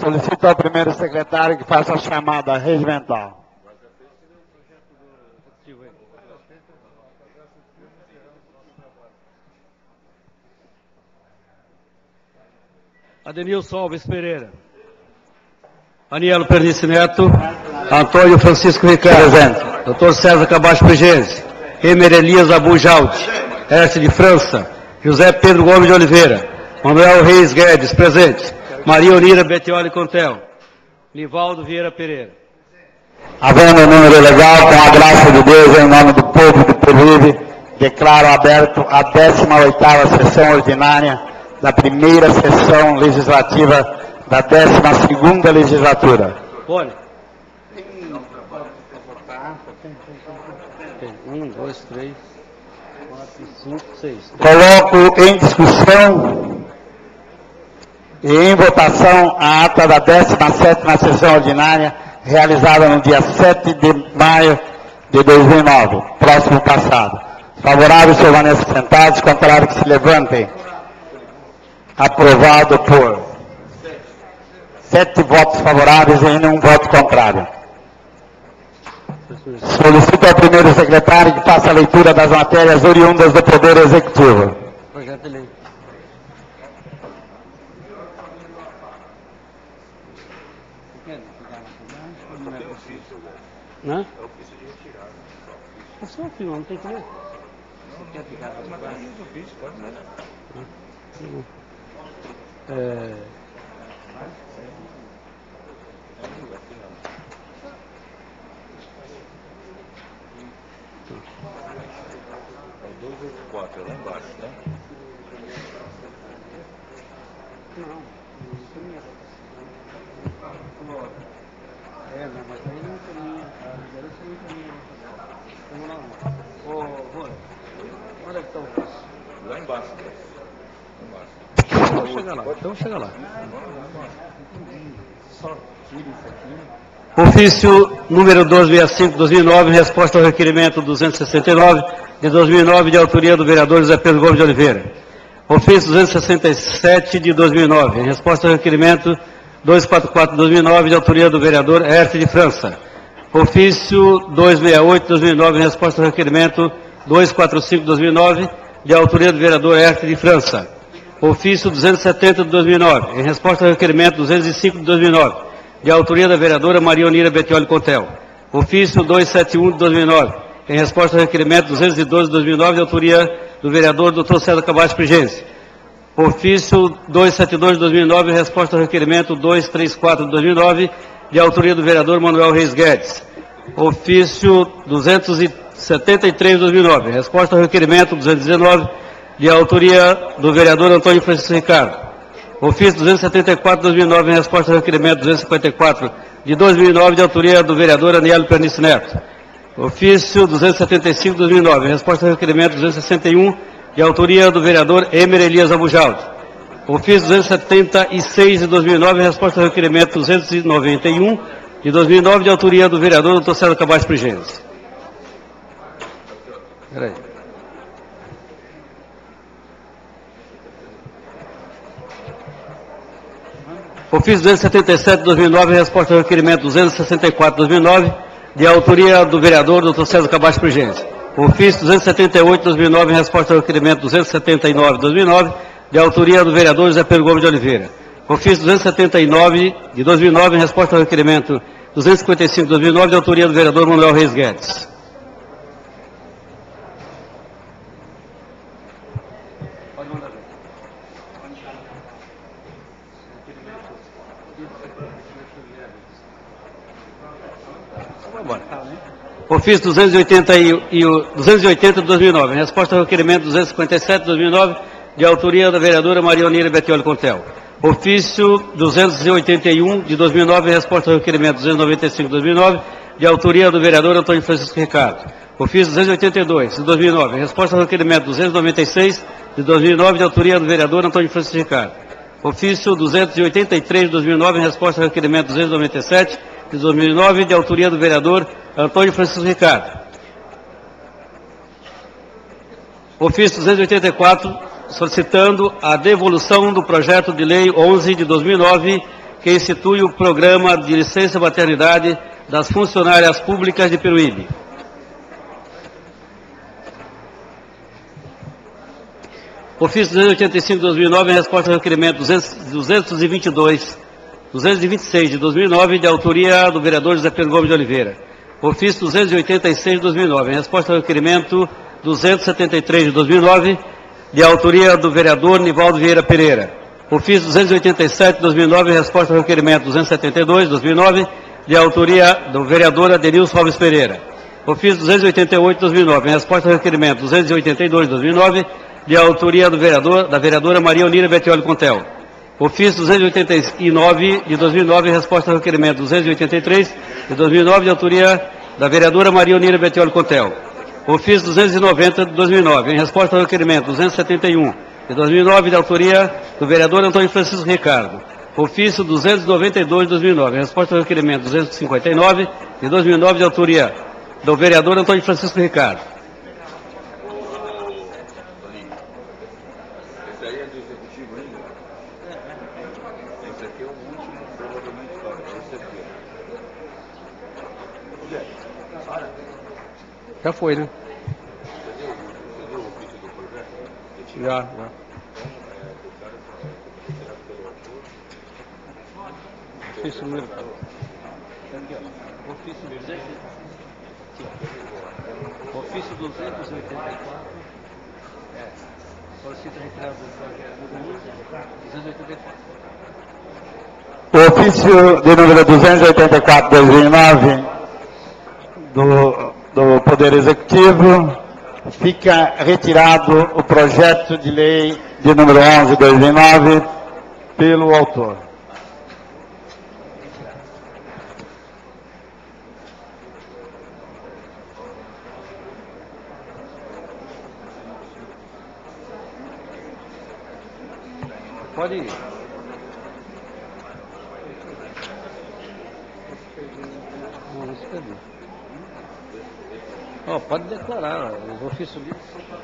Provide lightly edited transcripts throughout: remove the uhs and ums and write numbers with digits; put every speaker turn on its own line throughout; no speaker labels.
Solicito ao primeiro secretário que faça a chamada regimental.
Adenilson Alves Pereira. Anielo Pernice Neto. Antônio Francisco Ricardo. Presente. Dr. César Cabacho Pigese. Emer Elias Abujaldi. Hércio de França. José Pedro Gomes de Oliveira. Manuel Reis Guedes. Presente. Maria Onira Betioli Contel. Nivaldo Vieira Pereira.
Havendo o número legal, com a graça de Deus, em nome do povo do Peruíbe, declaro aberto a 18ª sessão ordinária da primeira sessão legislativa da 12ª legislatura.
Pode. Tem 1, 2, 3, 4, 5, 6.
Coloco em discussão e em votação a ata da 17ª sessão ordinária, realizada no dia 7 de maio de 2009, próximo passado. Favoráveis permaneçam sentados, contrário que se levantem. Aprovado por 7 votos favoráveis e nenhum voto contrário. Solicito ao primeiro secretário que faça a leitura das matérias oriundas do Poder Executivo.
Projeto de lei. Né? É só filho, não tem que ler. Você quer ficar na pode ler.
É 284, é lá embaixo, né?
Não, mas aí não caminha. A liderança não caminha. Vamos lá. Ô, Rony, onde é que está o ofício?
Lá embaixo.
Então chega lá. Ofício número 265/2009, resposta ao requerimento 269 de 2009, de autoria do vereador José Pedro Gomes de Oliveira. Ofício 267 de 2009, resposta ao requerimento 244 de 2009, de autoria do vereador Hércio de França. Ofício 268 de 2009, resposta ao requerimento 245 de 2009, de autoria do vereador Hércio de França. Ofício 270 de 2009, em resposta ao requerimento 205 de 2009, de autoria da vereadora Maria Onira Betioli Contel. Ofício 271 de 2009, em resposta ao requerimento 212 de 2009, de autoria do vereador Dr. César Cabacho Pigese. Ofício 272 de 2009, em resposta ao requerimento 234 de 2009, de autoria do vereador Manuel Reis Guedes. Ofício 273 de 2009, em resposta ao requerimento 219, de autoria do vereador Antônio Francisco Ricardo. Ofício 274 de 2009, em resposta ao requerimento 254 de 2009, de autoria do vereador Anielo Pernice Neto. Ofício 275 de 2009, em resposta ao requerimento 261, de autoria do vereador Emer Elias Abujaldi. Ofício 276 de 2009, em resposta ao requerimento 291 de 2009, de autoria do vereador Dr. César Cabacho Pigese. Peraí. Ofício 277 de 2009, em resposta ao requerimento 264 de 2009, de autoria do vereador Dr. César Cabacho Pigese. Ofício 278 de 2009, em resposta ao requerimento 279 de 2009, de autoria do vereador José Pedro Gomes de Oliveira. Ofício 279 de 2009, em resposta ao requerimento 255 de 2009, de autoria do vereador Manuel Reis Guedes. Ofício 280 de 2009, em resposta ao requerimento 257 de 2009, de autoria da vereadora Maria Onira Betioli Contel. Ofício 281 de 2009, em resposta ao requerimento 295 de 2009, de autoria do vereador Antônio Francisco Ricardo. Ofício 282 de 2009, em resposta ao requerimento 296 de 2009, de autoria do vereador Antônio Francisco Ricardo. Ofício 283 de 2009, em resposta ao requerimento 297 de 2009, de autoria do vereador Antônio Francisco Ricardo. Ofício 284, solicitando a devolução do projeto de lei 11 de 2009, que institui o programa de licença-maternidade das funcionárias públicas de Peruíbe. Ofício 285/2009, em resposta ao requerimento 226 de 2009, de autoria do vereador José Pedro Gomes de Oliveira. Ofício 286/2009, em resposta ao requerimento 273 de 2009, de autoria do vereador Nivaldo Vieira Pereira. Ofício 287/2009, em resposta ao requerimento 272 de 2009, de autoria do vereador Adenilson Alves Pereira. Ofício 288/2009, em resposta ao requerimento 282 de 2009, de autoria da vereadora Maria Onira Bettioli Contel. Ofício 289 de 2009, em resposta ao requerimento 283 de 2009, de autoria da vereadora Maria Onira Bettioli Contel. Ofício 290 de 2009, em resposta ao requerimento 271 de 2009, de autoria do vereador Antônio Francisco Ricardo. Ofício 292 de 2009, em resposta ao requerimento 259 de 2009, de autoria do vereador Antônio Francisco Ricardo.
Esse aí é do executivo ainda? Esse aqui é o último, provavelmente vai. Esse aqui.
Já foi, né?
Você deu o ofício do projeto?
Já. Ofício número... Ofício 284. Solicita retirada do projeto 284.
O ofício de número 284/2009 do Poder Executivo, fica retirado o projeto de lei de número 11/2009 pelo autor.
Pode ir. Pode declarar, os ofícios livres são para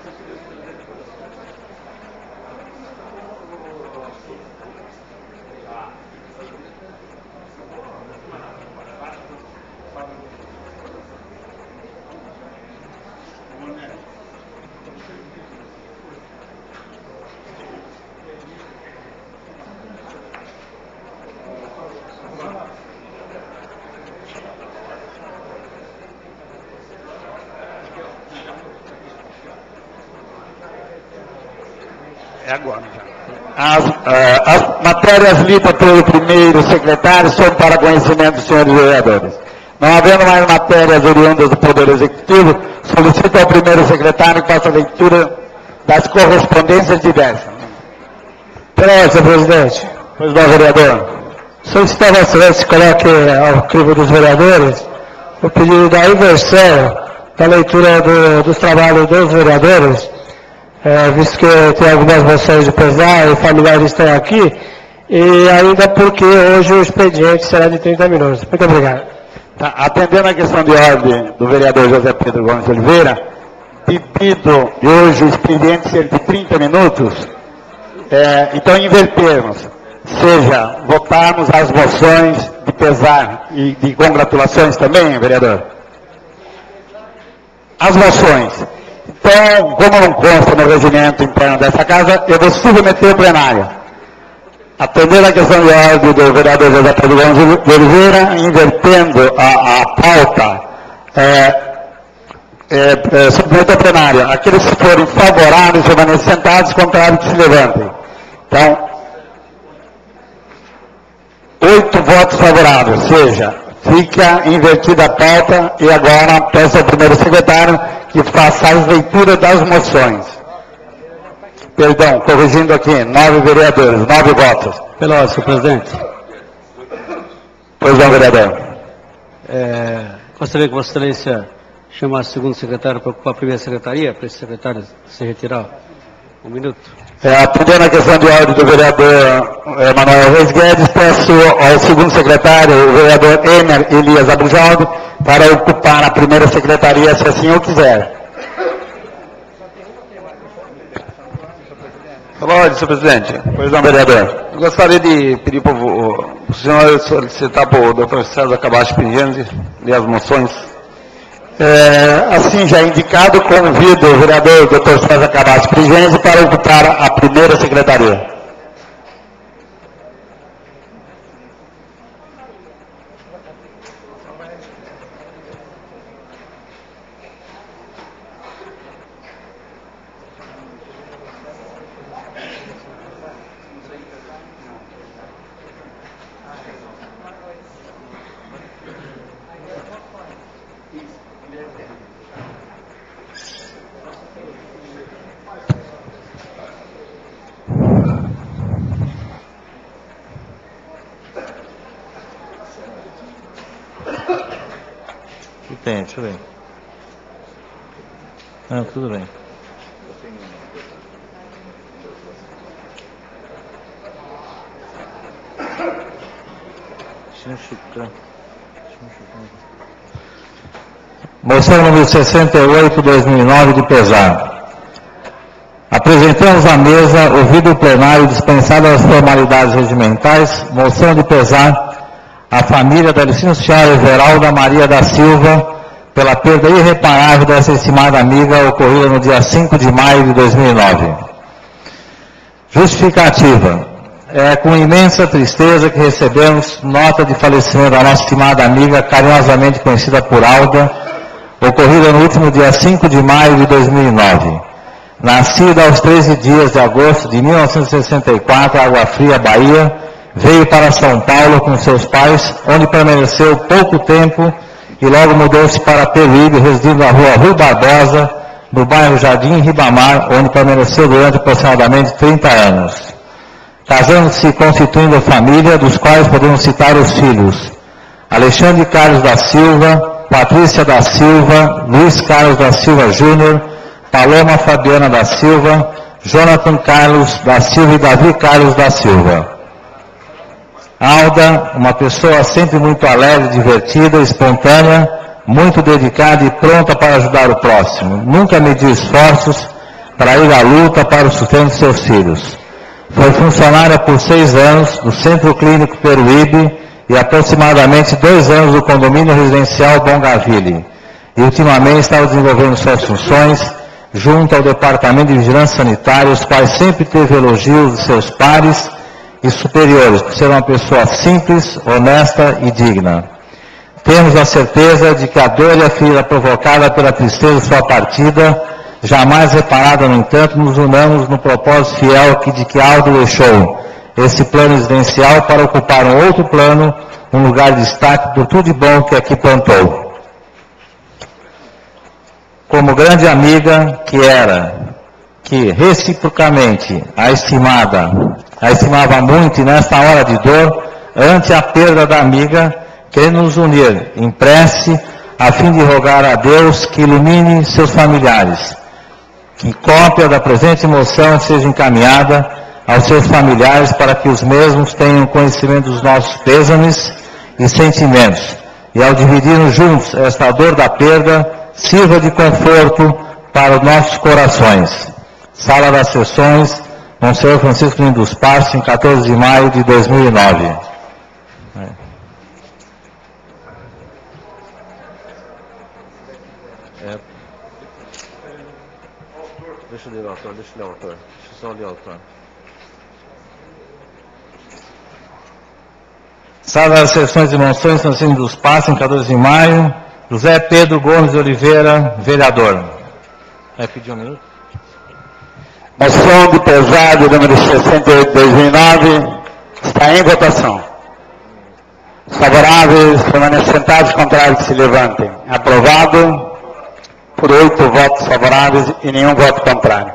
É agora. As matérias lidas pelo primeiro secretário são para conhecimento dos senhores vereadores. Não havendo mais matérias oriundas do Poder Executivo, solicito ao primeiro secretário que faça a leitura das correspondências diversas.
Senhor presidente.
Pois não, vereador.
Solicito a Vossa Excelência se coloque ao crivo dos vereadores o pedido da inversão da leitura dos trabalhos dos vereadores, visto que tem algumas moções de pesar e familiares estão aqui, e ainda porque hoje o expediente será de 30 minutos. Muito obrigado.
Tá, atendendo a questão de ordem do vereador José Pedro Gomes de Oliveira, pedido de hoje o expediente ser de 30 minutos, então invertermos, seja, votarmos as moções de pesar e de congratulações também, vereador? As moções. Então, como não consta no regimento interno dessa casa, eu vou submeter o plenário. Atendendo a questão de ordem do vereador José Pedro Gomes de Oliveira, invertendo a pauta, submeter ao plenário. Aqueles que forem favoráveis permaneçam sentados, contrários que se levantem. Então, 8 votos favoráveis, seja, fica invertida a pauta e agora peço ao primeiro secretário que faça as leituras das moções. Perdão, corrigindo aqui, 9 vereadores, 9 votos.
Pela senhor presidente.
Pois não, vereador.
Gostaria que Vossa Excelência chamasse o segundo secretário para ocupar a primeira secretaria, para esse secretário se retirar. Um minuto.
Atendendo a questão de ordem do vereador Manuel Reis Guedes, peço ao segundo secretário, o vereador Emer Elias Abujaldo, para ocupar a primeira secretaria, se assim o quiser.
Olá, senhor presidente.
Pois não, vereador.
Eu gostaria de pedir para o senhor solicitar para o doutor César Cabacho Pingenzi ler as moções.
Assim já indicado, convido o vereador Dr. César Cabacho Pingenzi para ocupar a primeira secretaria.
Tem, deixa eu ver. Não, tudo bem.
Moção número 68, 2009, de pesar. Apresentamos à mesa, ouvido o plenário, dispensadas as formalidades regimentais, moção de pesar à família da licenciada Everalda Maria da Silva pela perda irreparável dessa estimada amiga ocorrida no dia 5 de maio de 2009. Justificativa. É com imensa tristeza que recebemos nota de falecimento da nossa estimada amiga, carinhosamente conhecida por Alda, ocorrida no último dia 5 de maio de 2009. Nascida aos 13 dias de agosto de 1964, Água Fria, Bahia, veio para São Paulo com seus pais, onde permaneceu pouco tempo e logo mudou-se para Peruíbe, residindo na rua Rui Barbosa, no bairro Jardim Ribamar, onde permaneceu durante aproximadamente 30 anos. Casando-se e constituindo família, dos quais podemos citar os filhos Alexandre Carlos da Silva, Patrícia da Silva, Luiz Carlos da Silva Júnior, Paloma Fabiana da Silva, Jonathan Carlos da Silva e Davi Carlos da Silva. Alda, uma pessoa sempre muito alegre, divertida, espontânea, muito dedicada e pronta para ajudar o próximo. Nunca mediu esforços para ir à luta para o sustento de seus filhos. Foi funcionária por 6 anos do Centro Clínico Peruíbe e aproximadamente 2 anos do condomínio residencial Bongaville. E ultimamente estava desenvolvendo suas funções junto ao Departamento de Vigilância Sanitária, os quais sempre teve elogios de seus pares e superiores, por ser uma pessoa simples, honesta e digna. Temos a certeza de que a dor e a ferida provocada pela tristeza de sua partida, jamais reparada, no entanto, nos unamos no propósito fiel de que Aldo deixou esse plano residencial para ocupar um outro plano, um lugar de destaque por tudo de bom que aqui plantou. Como grande amiga que era, que reciprocamente a estimava muito e nesta hora de dor, ante a perda da amiga, querendo nos unir em prece, a fim de rogar a Deus que ilumine seus familiares, que cópia da presente moção seja encaminhada aos seus familiares para que os mesmos tenham conhecimento dos nossos pêsames e sentimentos, e ao dividirmos juntos esta dor da perda, sirva de conforto para os nossos corações. Sala das Sessões, Monsenhor Francisco Lino dos Passos, em 14 de maio de 2009.
Deixa eu ler o autor, deixa eu só ler o autor.
Sala das Sessões de Monções, Francisco dos Passos, em 14 de maio. José Pedro Gomes de Oliveira, vereador.
Vai pedir um minuto?
Moção de pesado número 68, 2009, está em votação. Os favoráveis permanecem sentados, contrários que se levantem. Aprovado por 8 votos favoráveis e nenhum voto contrário.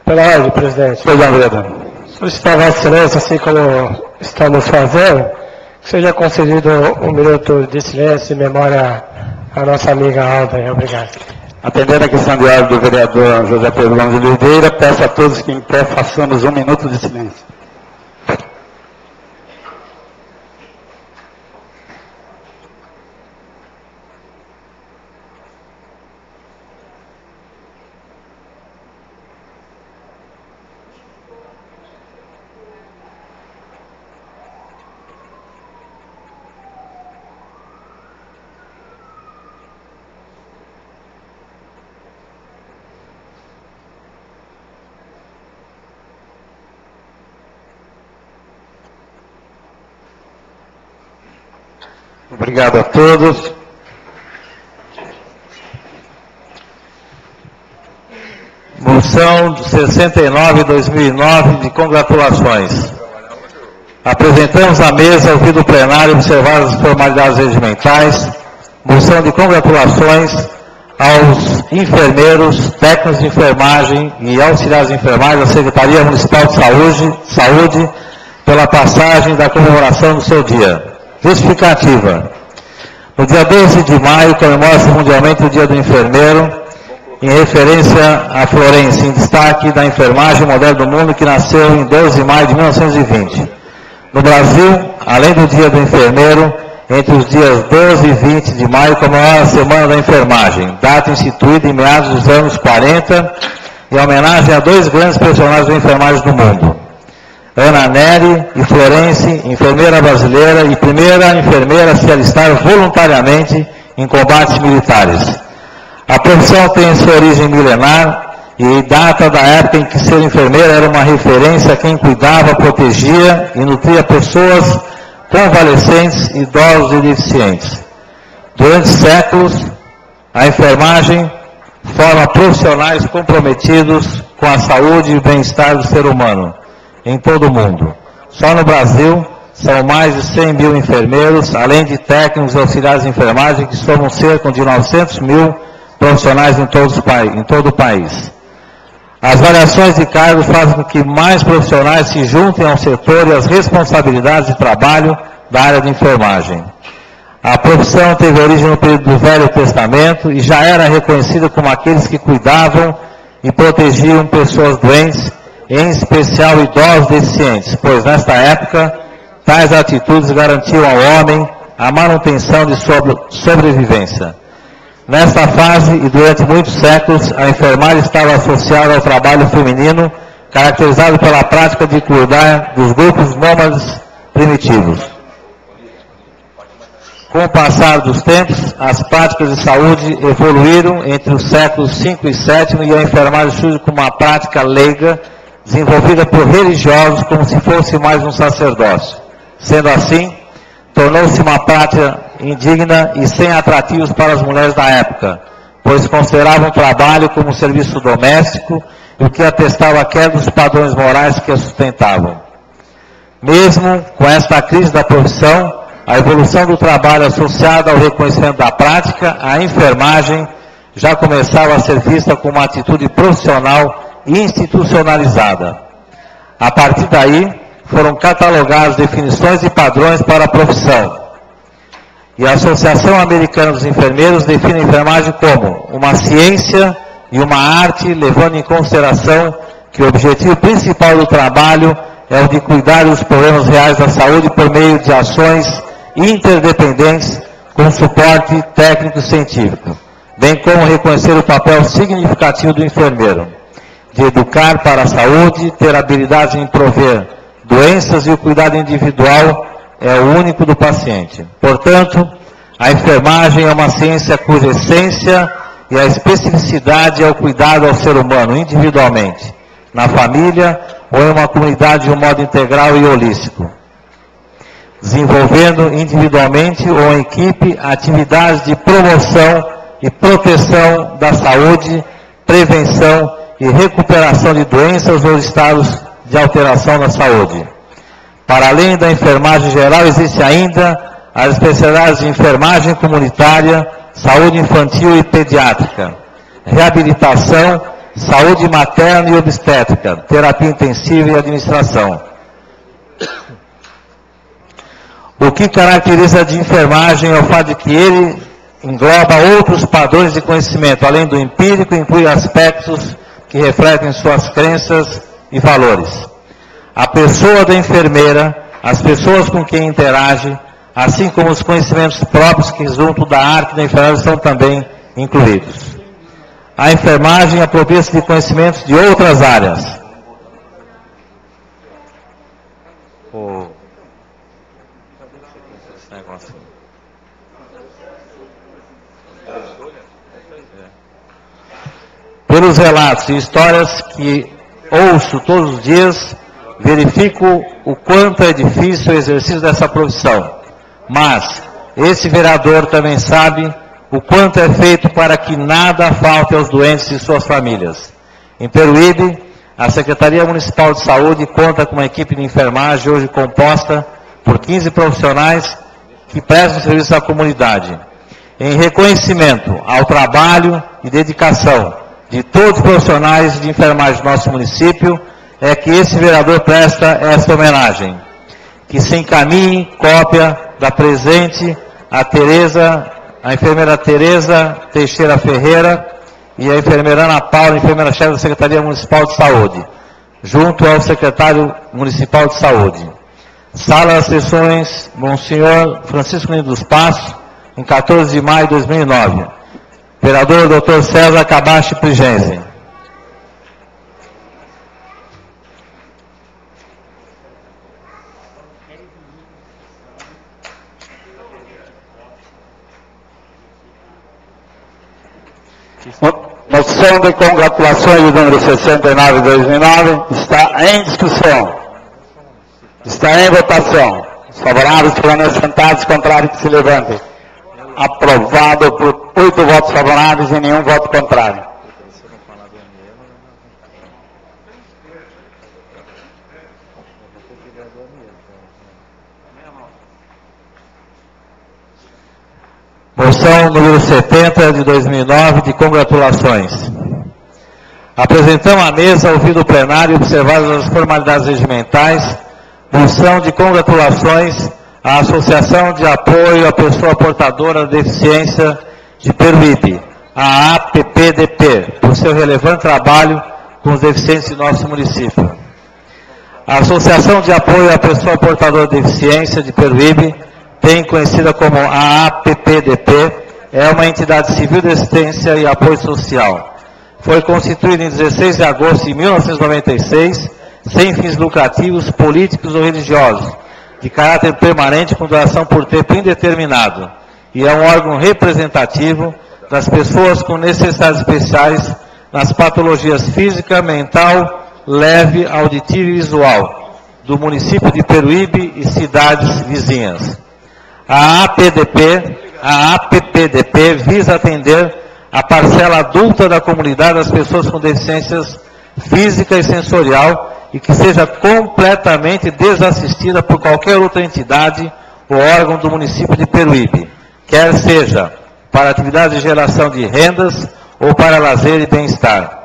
Pela ordem, presidente.
Pois não, vereador.
Solicitar a Vossa Excelência, assim como estamos fazendo, que seja concedido um minuto de silêncio em memória à nossa amiga Alda. Obrigado.
Atendendo a questão de ordem do vereador José Pedro Gomes de Oliveira, peço a todos que em pé façamos um minuto de silêncio. Obrigado a todos. Moção 69/2009 de congratulações. Apresentamos à mesa, ouvido o plenário, observadas as formalidades regimentais, moção de congratulações aos enfermeiros, técnicos de enfermagem e auxiliares de enfermagem da Secretaria Municipal de Saúde pela passagem da comemoração do seu dia. Justificativa. No dia 12 de maio, comemora-se mundialmente o Dia do Enfermeiro, em referência a Florence, em destaque da enfermagem moderna do mundo, que nasceu em 12 de maio de 1920. No Brasil, além do Dia do Enfermeiro, entre os dias 12 e 20 de maio, comemora a Semana da Enfermagem, data instituída em meados dos anos 40, em homenagem a dois grandes personagens da enfermagem do mundo. Ana Nery e Florence, enfermeira brasileira e primeira enfermeira a se alistar voluntariamente em combates militares. A profissão tem sua origem milenar e data da época em que ser enfermeira era uma referência a quem cuidava, protegia e nutria pessoas convalescentes, idosos e deficientes. Durante séculos, a enfermagem forma profissionais comprometidos com a saúde e o bem-estar do ser humano em todo o mundo. Só no Brasil, são mais de 100 mil enfermeiros, além de técnicos e auxiliares de enfermagem, que somam cerca de 900 mil profissionais em todo o país. As variações de cargos fazem com que mais profissionais se juntem ao setor e às responsabilidades de trabalho da área de enfermagem. A profissão teve origem no período do Velho Testamento e já era reconhecida como aqueles que cuidavam e protegiam pessoas doentes, em especial idosos deficientes, pois nesta época tais atitudes garantiam ao homem a manutenção de sua sobrevivência. Nesta fase e durante muitos séculos, a enfermagem estava associada ao trabalho feminino, caracterizado pela prática de cuidar dos grupos nômades primitivos. Com o passar dos tempos, as práticas de saúde evoluíram entre os séculos V e VII e a enfermagem surge como uma prática leiga, desenvolvida por religiosos como se fosse mais um sacerdócio. Sendo assim, tornou-se uma prática indigna e sem atrativos para as mulheres da época, pois consideravam o trabalho como um serviço doméstico, o que atestava a queda dos padrões morais que a sustentavam. Mesmo com esta crise da profissão, a evolução do trabalho associada ao reconhecimento da prática, a enfermagem já começava a ser vista como uma atitude profissional e institucionalizada. A partir daí, foram catalogadas definições e padrões para a profissão. E a Associação Americana dos Enfermeiros define a enfermagem como uma ciência e uma arte, levando em consideração que o objetivo principal do trabalho é o de cuidar dos problemas reais da saúde por meio de ações interdependentes com suporte técnico e científico, bem como reconhecer o papel significativo do enfermeiro, de educar para a saúde, ter habilidade em prover doenças e o cuidado individual é o único do paciente. Portanto, a enfermagem é uma ciência cuja essência e a especificidade é o cuidado ao ser humano individualmente, na família ou em uma comunidade de um modo integral e holístico, desenvolvendo individualmente ou em equipe atividades de promoção e proteção da saúde, prevenção e recuperação de doenças ou estados de alteração da saúde. Para além da enfermagem geral, existe ainda as especialidades de enfermagem comunitária, saúde infantil e pediátrica, reabilitação, saúde materna e obstétrica, terapia intensiva e administração. O que caracteriza de enfermagem é o fato de que ele engloba outros padrões de conhecimento, além do empírico, inclui aspectos que refletem suas crenças e valores. A pessoa da enfermeira, as pessoas com quem interage, assim como os conhecimentos próprios que resultam da arte da enfermagem são também incluídos. A enfermagem apropria-se de conhecimentos de outras áreas. Pelos relatos e histórias que ouço todos os dias, verifico o quanto é difícil o exercício dessa profissão. Mas,
esse vereador também sabe o quanto é feito para que nada falte aos doentes e suas famílias. Em Peruíbe, a Secretaria Municipal de Saúde conta com uma equipe de enfermagem hoje composta por 15 profissionais que prestam serviço à comunidade. Em reconhecimento ao trabalho e dedicação de todos os profissionais de enfermagem do nosso município, é que esse vereador presta esta homenagem. Que se encaminhe cópia da presente a enfermeira Tereza Teixeira Ferreira e a enfermeira Ana Paula, enfermeira-chefe da Secretaria Municipal de Saúde, junto ao secretário municipal de Saúde. Sala das Sessões, Monsenhor Francisco Nino dos Passos, em 14 de maio de 2009. Vereador Dr. César Cabache Prigense.
Moção de congratulações do número 69 de 2009 está em discussão. Está em votação. Os favoráveis permaneçam sentados, contrários que se levantem. Aprovado por 8 votos favoráveis e nenhum voto contrário.
Moção número 70 de 2009, de congratulações. Apresentamos à mesa, ouvido o plenário e observadas as formalidades regimentais, moção de congratulações à Associação de Apoio à Pessoa Portadora de Deficiência de Peruíbe, a APPDP, por seu relevante trabalho com os deficientes de nosso município. A Associação de Apoio à Pessoa Portadora de Deficiência de Peruíbe, bem conhecida como a APPDP, é uma entidade civil de assistência e apoio social. Foi constituída em 16 de agosto de 1996, sem fins lucrativos, políticos ou religiosos, de caráter permanente com duração por tempo indeterminado, e é um órgão representativo das pessoas com necessidades especiais nas patologias física, mental, leve, auditiva e visual, do município de Peruíbe e cidades vizinhas. A APPDP visa atender a parcela adulta da comunidade das pessoas com deficiências física e sensorial e que seja completamente desassistida por qualquer outra entidade ou órgão do município de Peruíbe, quer seja para atividades de geração de rendas ou para lazer e bem-estar.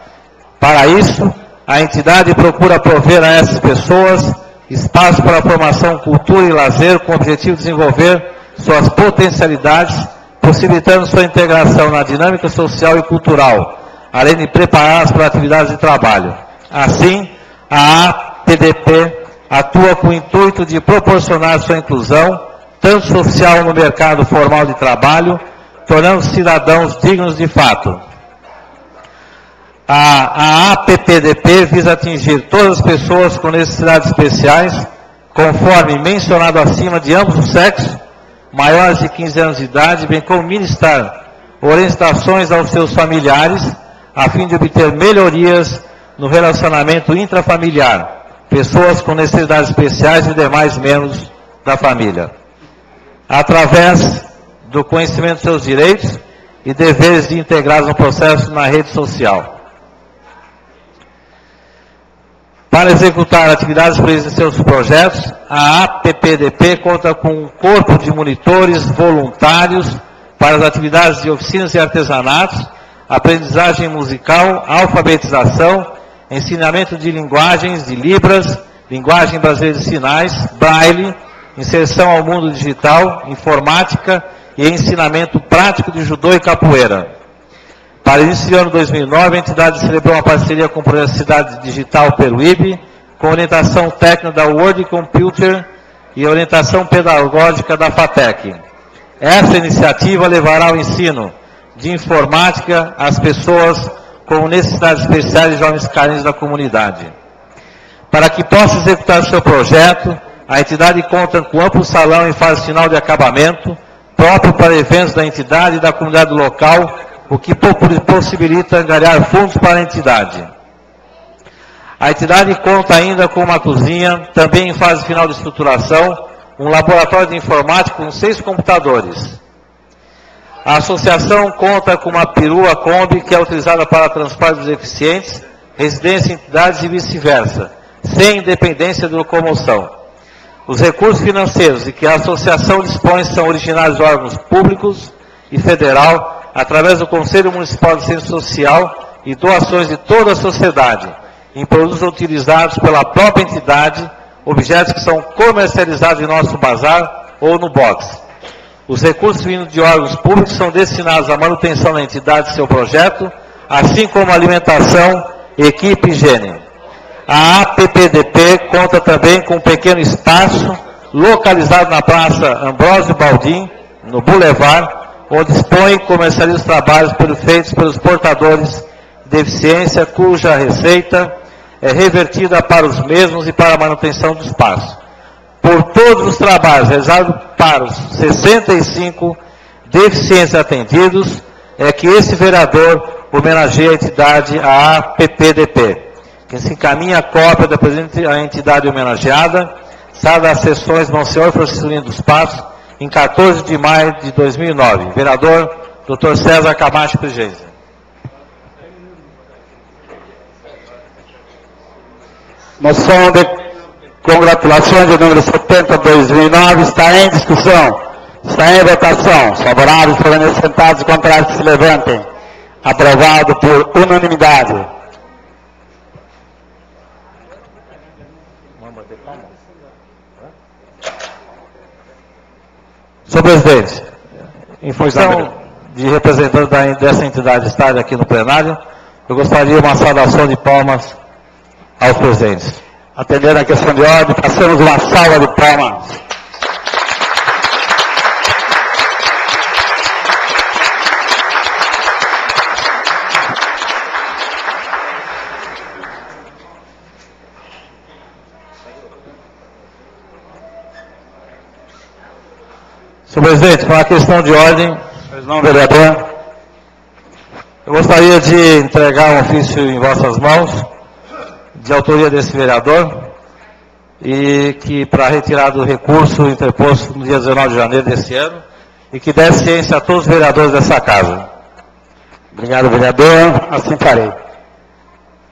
Para isso, a entidade procura prover a essas pessoas espaço para a formação, cultura e lazer com o objetivo de desenvolver suas potencialidades, possibilitando sua integração na dinâmica social e cultural, além de prepará-las para atividades de trabalho. Assim, a APDP atua com o intuito de proporcionar sua inclusão, tanto social no mercado formal de trabalho, tornando cidadãos dignos de fato. A APPDP visa atingir todas as pessoas com necessidades especiais, conforme mencionado acima, de ambos os sexos, maiores de 15 anos de idade, bem como ministrar orientações aos seus familiares, a fim de obter melhorias no relacionamento intrafamiliar, pessoas com necessidades especiais e demais membros da família, através do conhecimento dos seus direitos e deveres de integrados no processo na rede social. Para executar atividades previstas em seus projetos, a APPDP conta com um corpo de monitores voluntários para as atividades de oficinas e artesanatos, aprendizagem musical, alfabetização, ensinamento de linguagens de Libras, linguagem brasileira de sinais, Braille, inserção ao mundo digital, informática e ensinamento prático de judô e capoeira. Para início do ano 2009, a entidade celebrou uma parceria com a Universidade Digital Peruíbe, com orientação técnica da World Computer e orientação pedagógica da FATEC. Essa iniciativa levará ao ensino de informática às pessoas com necessidades especiais e jovens carentes da comunidade. Para que possa executar seu projeto, a entidade conta com amplo salão em fase final de acabamento, próprio para eventos da entidade e da comunidade local, o que possibilita angariar fundos para a entidade. A entidade conta ainda com uma cozinha, também em fase final de estruturação, um laboratório de informática com 6 computadores. A associação conta com uma perua Kombi que é utilizada para transporte dos deficientes, residência em entidades e vice-versa, sem independência de locomoção. Os recursos financeiros de que a associação dispõe são originários de órgãos públicos e federal, através do Conselho Municipal de Assistência Social e doações de toda a sociedade, em produtos utilizados pela própria entidade, objetos que são comercializados em nosso bazar ou no box. Os recursos vindos de órgãos públicos são destinados à manutenção da entidade e seu projeto, assim como alimentação, equipe e higiene. A APPDP conta também com um pequeno espaço localizado na Praça Ambrósio Baldim, no Boulevard, onde dispõe e comercializa os trabalhos feitos pelos portadores de deficiência, cuja receita é revertida para os mesmos e para a manutenção do espaço. Por todos os trabalhos realizados para os 65 deficientes atendidos, é que esse vereador homenageia a entidade, a APPDP, que se encaminha a cópia da presente a entidade homenageada, sala das sessões Monsenhor Francisco dos Passos, em 14 de maio de 2009. Vereador Dr. César Camacho Prigenzi.
Moção de congratulações de número 70/2009 está em discussão, está em votação. Os favoráveis permaneçam sentados, os contrários que se levantem. Aprovado por unanimidade.
Senhor presidente, em função de representante dessa entidade estar aqui no plenário, eu gostaria de uma saudação de palmas aos presentes.
Atendendo a questão de ordem, passamos uma salva de palmas.
Senhor presidente, com a questão de ordem,
Pois não, vereador.
eu gostaria de entregar um ofício em vossas mãos, de autoria desse vereador, e que para retirar do recurso interposto no dia 19 de janeiro desse ano, e que dê ciência a todos os vereadores dessa casa.
Obrigado, vereador. Assim farei.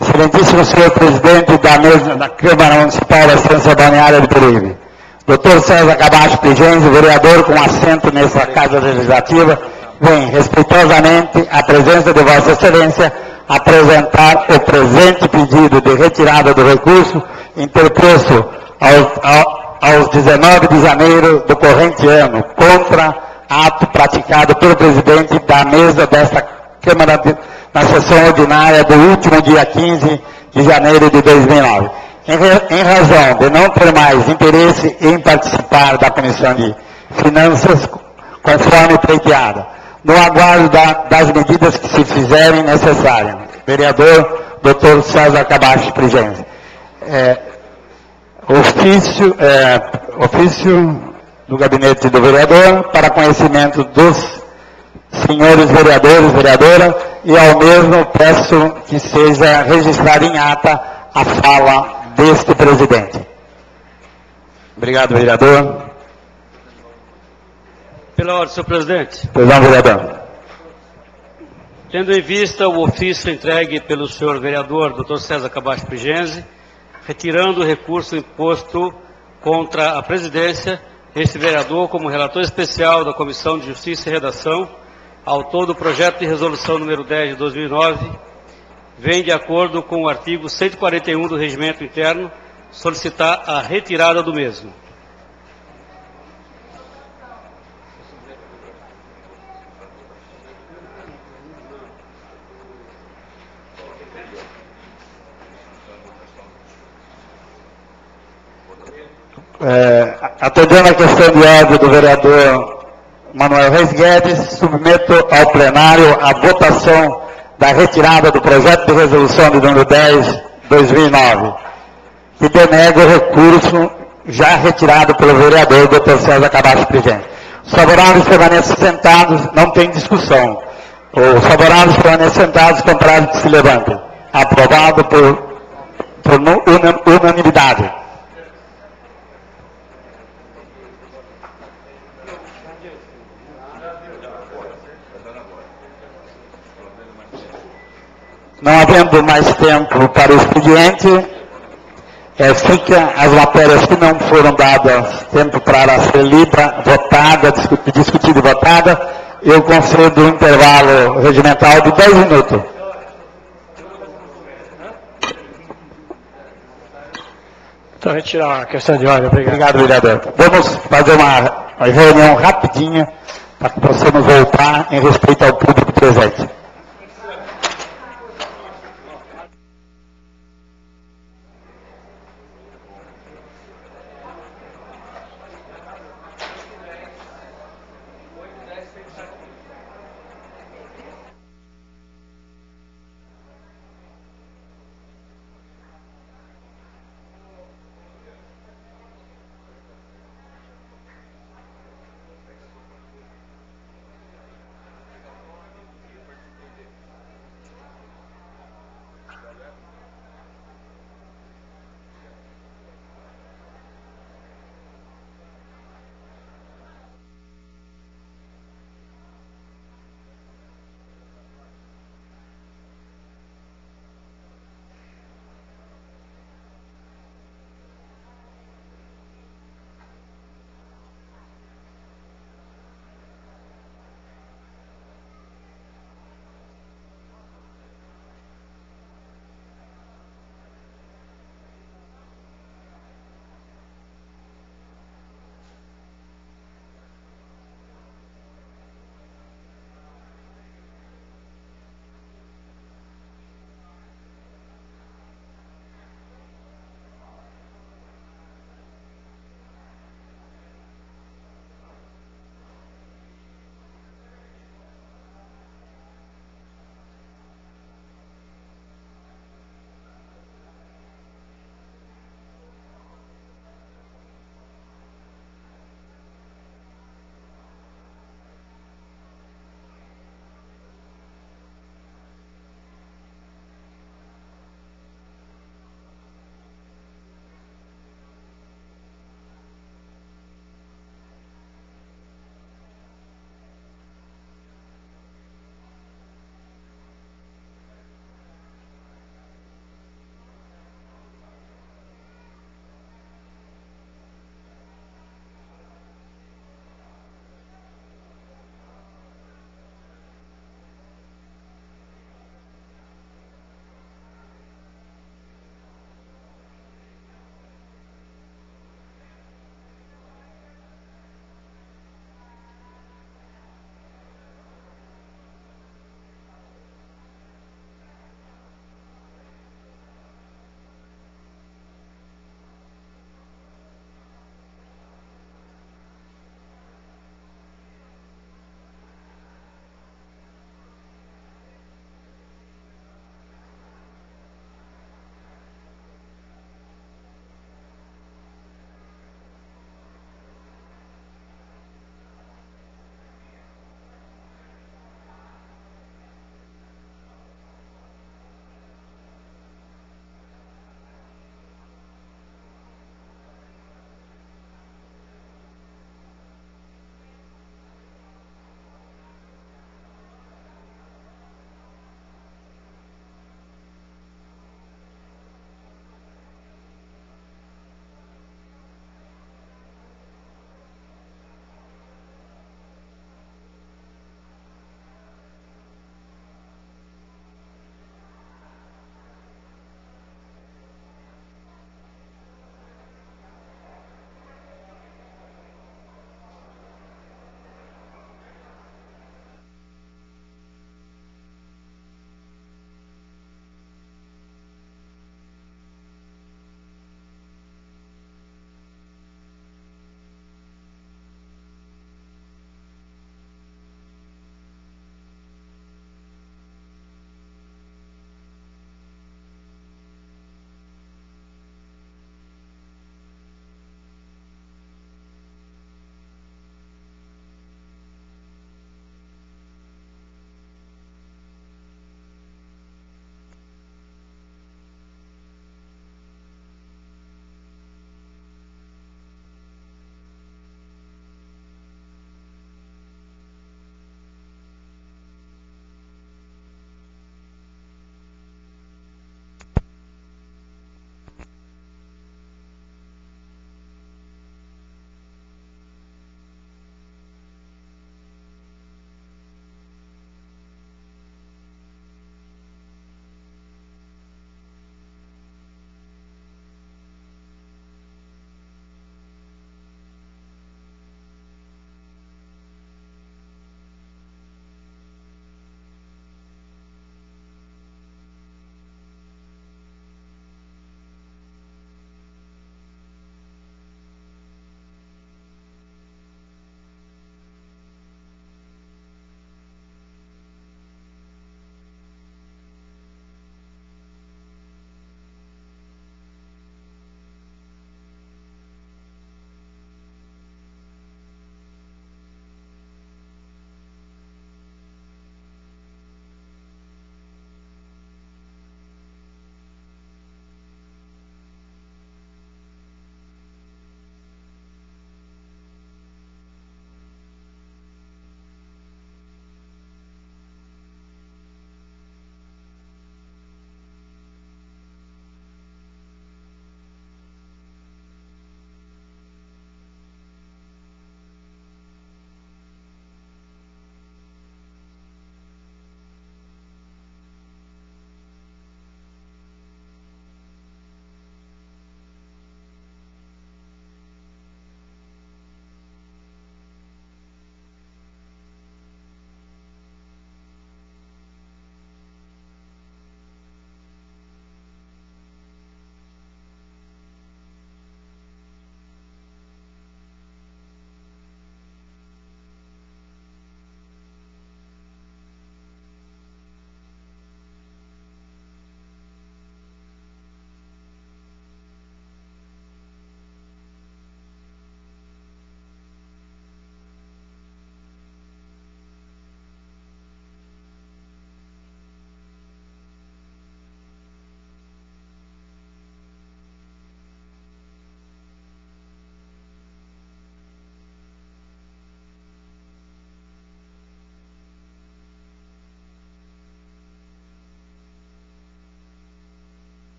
Excelentíssimo senhor presidente da mesa da Câmara Municipal da Estância Balneária de Peruíbe, Dr. César Camacho Prigenzi, vereador com assento nessa Casa Legislativa, vem respeitosamente à presença de Vossa Excelência apresentar o presente pedido de retirada do recurso interposto aos 19 de janeiro do corrente ano, contra ato praticado pelo presidente da mesa desta Câmara na sessão ordinária do último dia 15 de janeiro de 2009. Em razão de não ter mais interesse em participar da Comissão de Finanças, conforme pleiteada, no aguardo das medidas que se fizerem necessárias. Vereador Dr. César Camacho Prigenzi. Ofício do gabinete do vereador para conhecimento dos senhores vereadores, vereadora, e ao mesmo peço que seja registrada em ata a fala deste presidente. Obrigado, vereador.
Pela ordem, senhor presidente.
Pois não, vereador.
Tendo em vista o ofício entregue pelo senhor vereador Dr. César Camacho Prigenzi, retirando o recurso imposto contra a presidência, este vereador, como relator especial da Comissão de Justiça e Redação, autor do projeto de resolução número 10 de 2009, vem, de acordo com o artigo 141 do Regimento Interno, solicitar a retirada do mesmo.
Atendendo a questão de ordem do vereador Manuel Reis Guedes, submeto ao plenário a votação da retirada do projeto de resolução de número 10/2009, que denega o recurso já retirado pelo vereador Dr. César Camacho Prigenzi. Os favoráveis permanecem sentados, não tem discussão. Os favoráveis permanecem sentados, contrários que se levantem. Aprovado por unanimidade. Não havendo mais tempo para o expediente, fica as matérias que não foram dadas tempo para ser lida, votada, discutida e votada, eu concedo um intervalo regimental de 10 minutos.
Então, retirar a questão de ordem. Obrigado.
Obrigado, vereador. Vamos fazer uma reunião rapidinha para que possamos voltar em respeito ao público presente.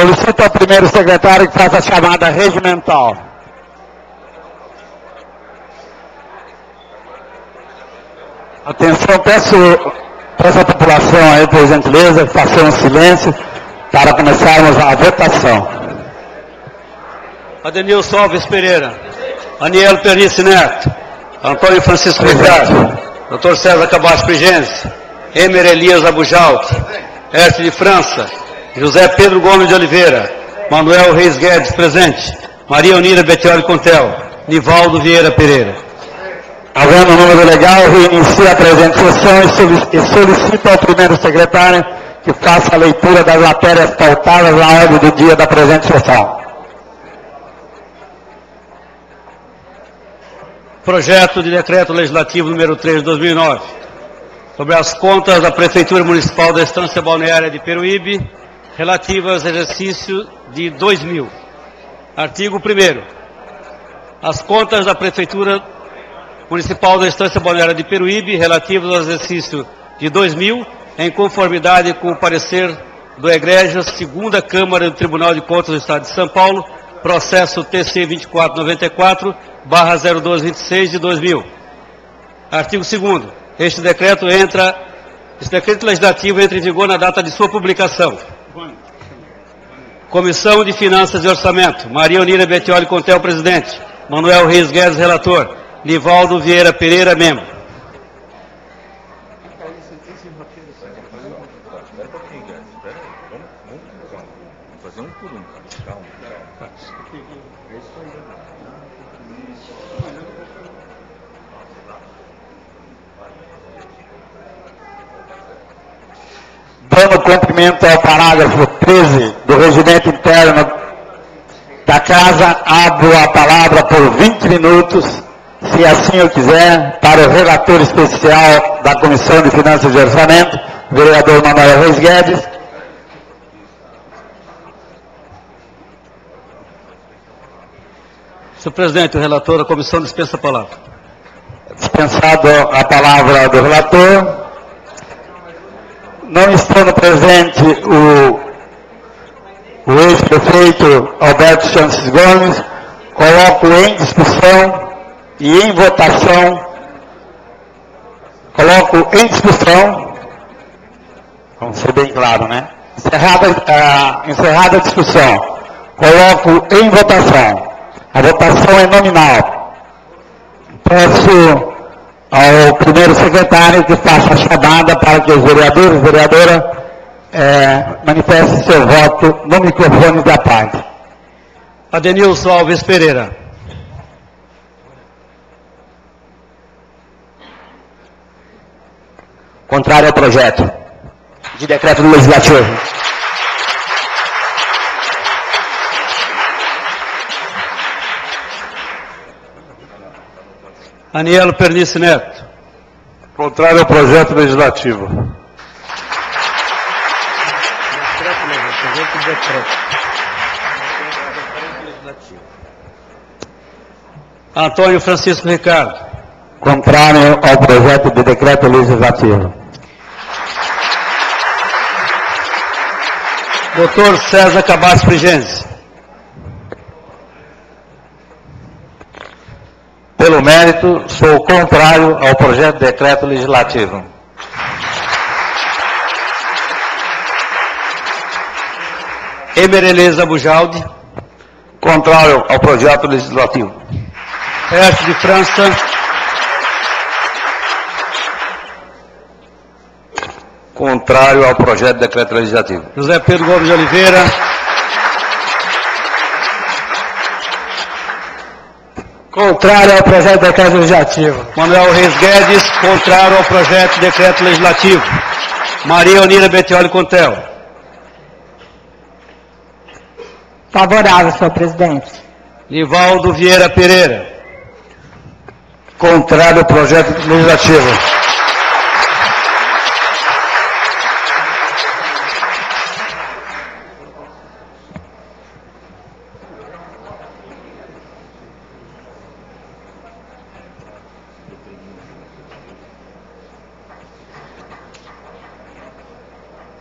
Solicito ao primeiro secretário que faça a chamada regimental. Atenção, peço a população aí, por gentileza, que façam um silêncio para começarmos a votação.
Adenilson Alves Pereira, Anielo Pernice Neto, Antônio Francisco Ricardo, Dr. César Cabas Prigenzi, Emer Elias Abujaldi, Hércio de França, José Pedro Gomes de Oliveira, Manuel Reis Guedes, presente, Maria Onira Betioli Contel, Nivaldo Vieira Pereira.
Havendo o número legal, reinicia a presente sessão e solicito ao primeiro secretário que faça a leitura das matérias pautadas na ordem do dia da presente sessão.
Projeto de Decreto Legislativo número 3 de 2009, sobre as contas da Prefeitura Municipal da Estância Balneária de Peruíbe, relativas ao exercício de 2000. Artigo 1º. As contas da Prefeitura Municipal da Estância Balneária de Peruíbe, relativas ao exercício de 2000, em conformidade com o parecer do Egrégio, segunda Câmara do Tribunal de Contas do Estado de São Paulo, processo TC 2494/0226 de 2000. Artigo 2º. Este decreto legislativo entra em vigor na data de sua publicação. Comissão de Finanças e Orçamento, Maria Onira Betioli Contel, presidente, Manuel Reis Guedes, relator, Nivaldo Vieira Pereira, membro.
Espera um pouquinho, Guedes. Espera aí. Vamos fazer um por um, cara. Calma.
Dando cumprimento ao parágrafo 13 do Regimento Interno da Casa, abro a palavra por 20 minutos, se assim eu quiser, para o relator especial da Comissão de Finanças e Orçamento, vereador Manuel Reis Guedes.
Senhor presidente, o relator da comissão dispensa a palavra.
Dispensado a palavra do relator. Não estando presente o ex-prefeito Alberto Chances Gomes, coloco em discussão e em votação, vamos ser bem claro, né? Encerrada a discussão, coloco em votação. A votação é nominal. Peço ao primeiro secretário que faça a chamada para que os vereadores e vereadora manifestem seu voto no microfone da parte.
Adenilson Alves Pereira.
Contrário ao projeto de decreto legislativo.
Anielo Pernice Neto.
Contrário ao projeto legislativo.
Antônio Francisco Ricardo.
Contrário ao projeto de decreto legislativo.
Dr. César Cabas Prigenzi.
Pelo mérito, sou contrário ao projeto de decreto legislativo.
Emer Elias Abujaldi.
Contrário ao projeto legislativo.
Hércio de França.
Contrário ao projeto de decreto legislativo.
José Pedro Gomes de Oliveira.
Contrário ao projeto de decreto legislativo.
Manuel Reis Guedes, contrário ao projeto de decreto legislativo. Maria Onira Betioli Contel.
Favorável, senhor presidente.
Nivaldo Vieira Pereira.
Contrário ao projeto legislativo.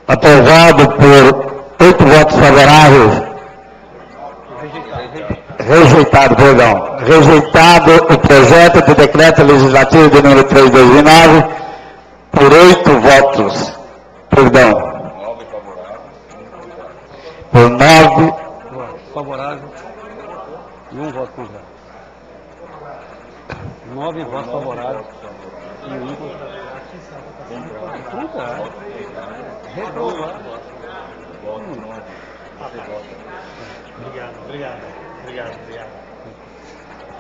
Aprovado por 8 votos favoráveis rejeitado o projeto de decreto legislativo de número 3 de 2009 por 8 votos. Perdão. Por 9
favorável e 1 voto contrário. 9 votos favoráveis e 1 contrário. Reprovado.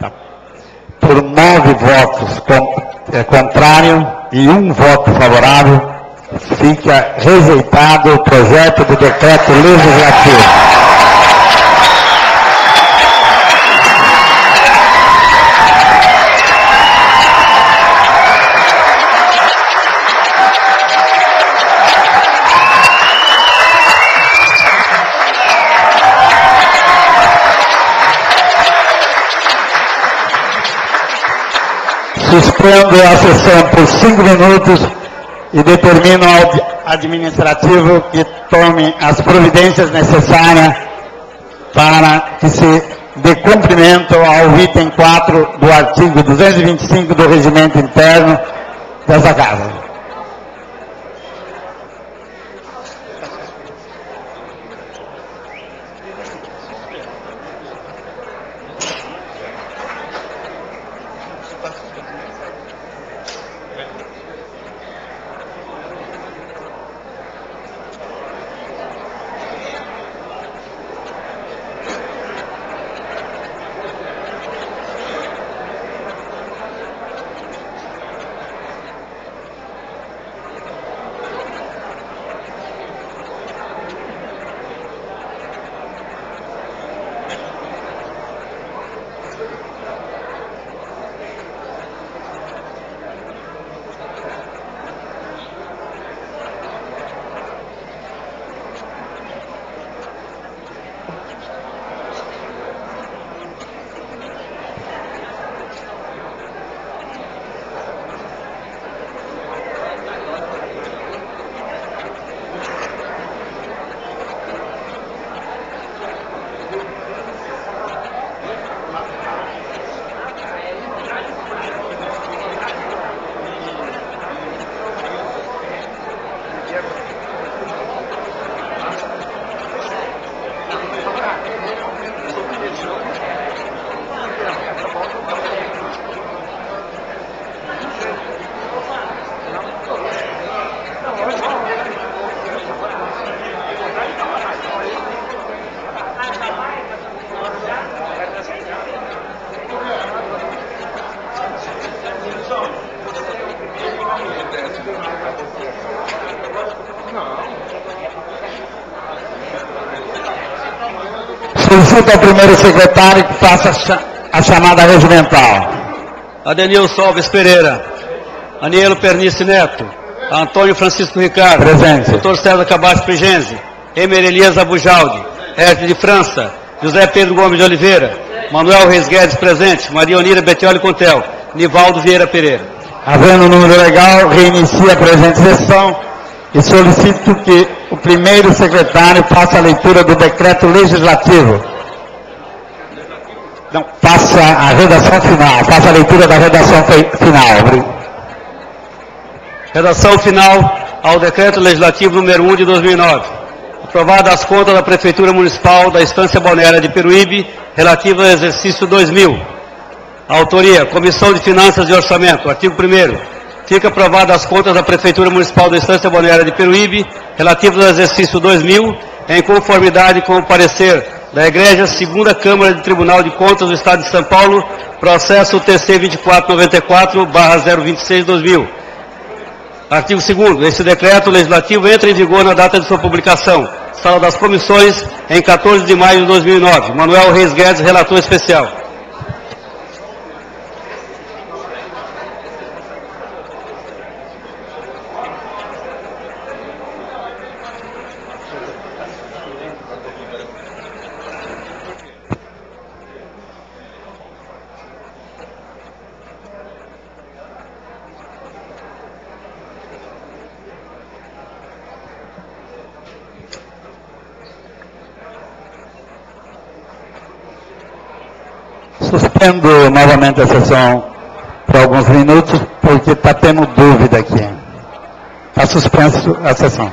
Tá. Por 9 votos contrário e 1 voto favorável, fica rejeitado o projeto de decreto legislativo. Suspendo a sessão por 5 minutos e determino ao administrativo que tome as providências necessárias para que se dê cumprimento ao item 4 do artigo 225 do Regimento Interno dessa Casa. Solicito ao primeiro secretário que faça a chamada regimental.
Adenilson Alves Pereira, Anielo Pernice Neto, Antônio Francisco Ricardo,
Presente.
Dr. César Cabas Prigenzi, Emer Elias Abujaldi, Erte de França, José Pedro Gomes de Oliveira, Manuel Reis Guedes presente, Maria Onira Betioli Contel, Nivaldo Vieira Pereira.
Havendo número legal, reinicia a presente sessão e solicito que o primeiro secretário faça a leitura do decreto legislativo. Não, faça a redação final, faça a leitura da redação final.
Redação final ao decreto legislativo número 1 de 2009. Aprovada as contas da Prefeitura Municipal da Estância Balneária de Peruíbe, relativa ao exercício 2000. Autoria, Comissão de Finanças e Orçamento. Artigo 1º. Fica aprovada as contas da Prefeitura Municipal da Estância Balneária de Peruíbe, relativas ao exercício 2000, em conformidade com o parecer da Egrégia Segunda Câmara de Tribunal de Contas do Estado de São Paulo, processo TC 2494/026/2000. Artigo 2º. Esse decreto legislativo entra em vigor na data de sua publicação. Sala das Comissões, em 14 de maio de 2009. Manuel Reis Guedes, relator especial.
Suspendo novamente a sessão por alguns minutos, porque está tendo dúvida aqui. Está suspenso a sessão.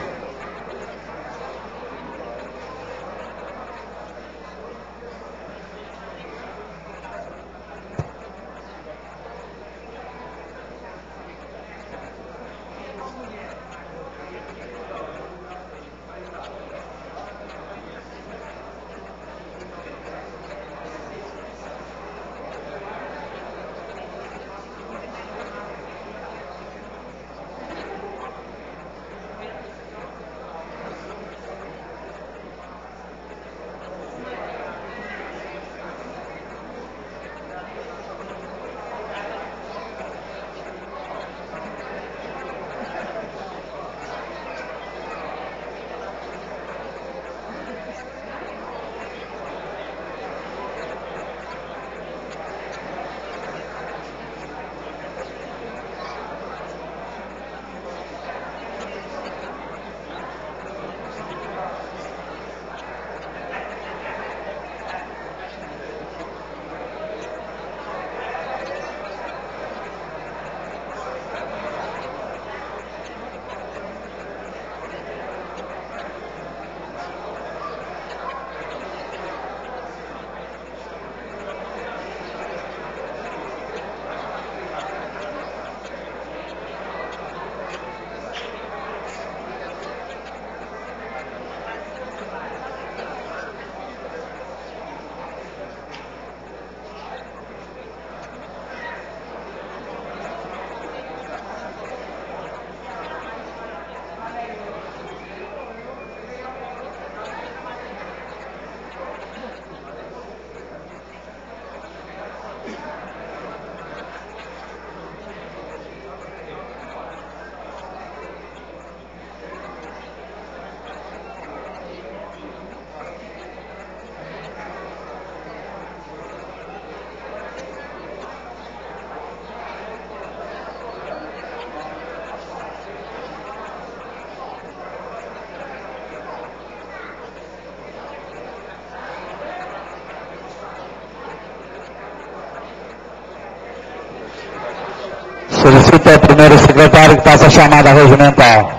Solicito ao primeiro secretário que faça a chamada regimental.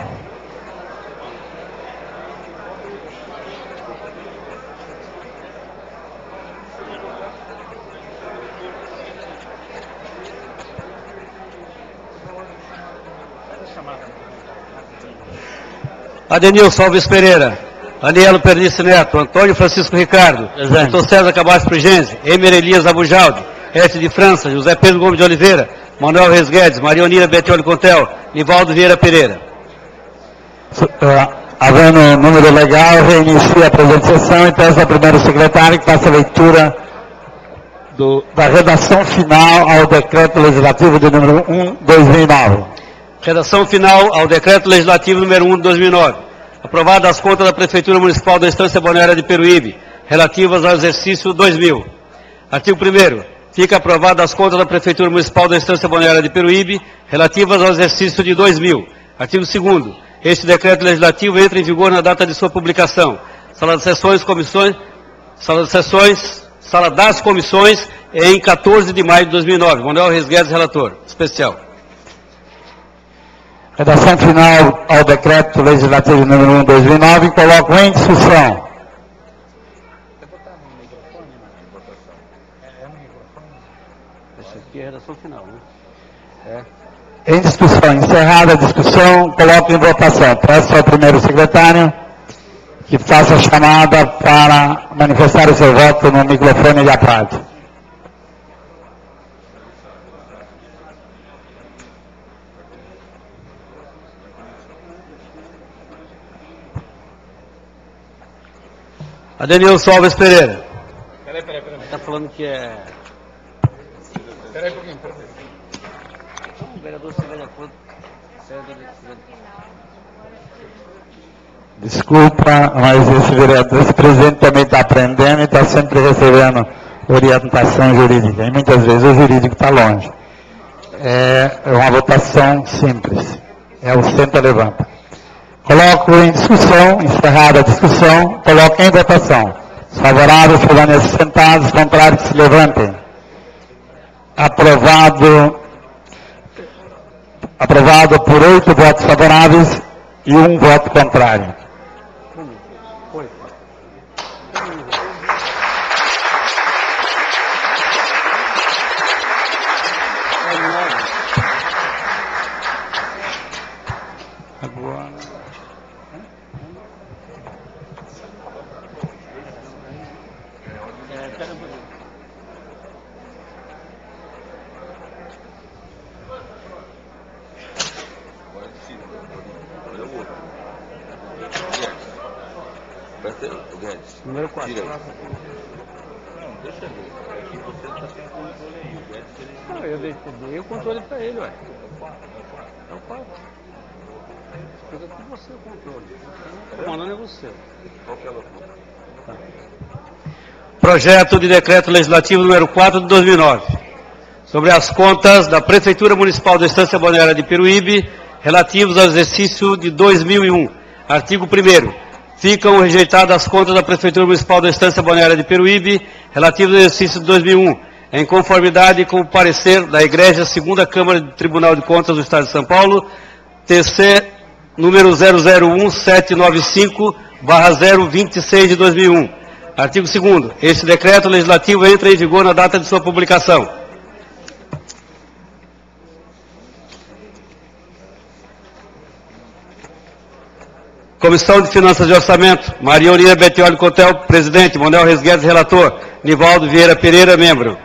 Adenilson Alves Pereira, Anielo Pernice Neto, Antônio Francisco Ricardo, Dr. César Cabas Frigense, Emer Elias Abujaldi, F. de França, José Pedro Gomes de Oliveira, Manuel Reis Guedes, Maria Onira Betioli Contel, Nivaldo Vieira Pereira.
Havendo número legal, reinicia a presente sessão e peço ao primeiro secretário que faça a leitura da redação final ao decreto legislativo de número 1/2009.
Redação final ao decreto legislativo número 1/2009. Aprovada as contas da Prefeitura Municipal da Estância Balneária de Peruíbe, relativas ao exercício 2000. Artigo 1º. Fica aprovada as contas da Prefeitura Municipal da Estância Balneária de Peruíbe, relativas ao exercício de 2000. Artigo 2º. Este decreto legislativo entra em vigor na data de sua publicação. Sala das Comissões, em 14 de maio de 2009. Manuel Reis Guedes, relator especial.
Redação final ao decreto legislativo número 1/2009, coloco em discussão.
Essa aqui é a redação final, né?
Em discussão, encerrada a discussão, coloco em votação. Peço ao primeiro secretário que faça a chamada para manifestar o seu voto no microfone da parte.
Adenilson Alves Pereira. Peraí. Está falando que é...
Peraí um pouquinho.
O vereador se vai de acordo.
Desculpa, mas esse presidente também está aprendendo e está sempre recebendo orientação jurídica. E muitas vezes o jurídico está longe. É uma votação simples. É o senta levanta. Coloco em discussão, encerrada a discussão, coloco em votação. Os favoráveis permaneçam sentados, os contrários que se levantem. aprovado por 8 votos favoráveis e 1 voto contrário.
Número 4.
Tira aí. Não, deixa eu ver. Aqui você está sem controle aí. O Guedes, ele...
Não, eu dei o controle para ele, ué. É o 4. Fica com você o controle. O comandante é você.
Qual que é a loucura?
Projeto de decreto legislativo número 4 de 2009, sobre as contas da Prefeitura Municipal da Estância Balneária de Peruíbe, relativos ao exercício de 2001. Artigo 1º. Ficam rejeitadas as contas da Prefeitura Municipal da Estância Balneária de Peruíbe, relativas ao exercício de 2001, em conformidade com o parecer da Igreja Segunda Câmara do Tribunal de Contas do Estado de São Paulo, TC número 001-795/026 de 2001. Artigo 2º. Este decreto legislativo entra em vigor na data de sua publicação. Comissão de Finanças e Orçamento, Maria Aurina Bettioli Cotel, presidente, Manuel Reis Guedes, relator, Nivaldo Vieira Pereira, membro.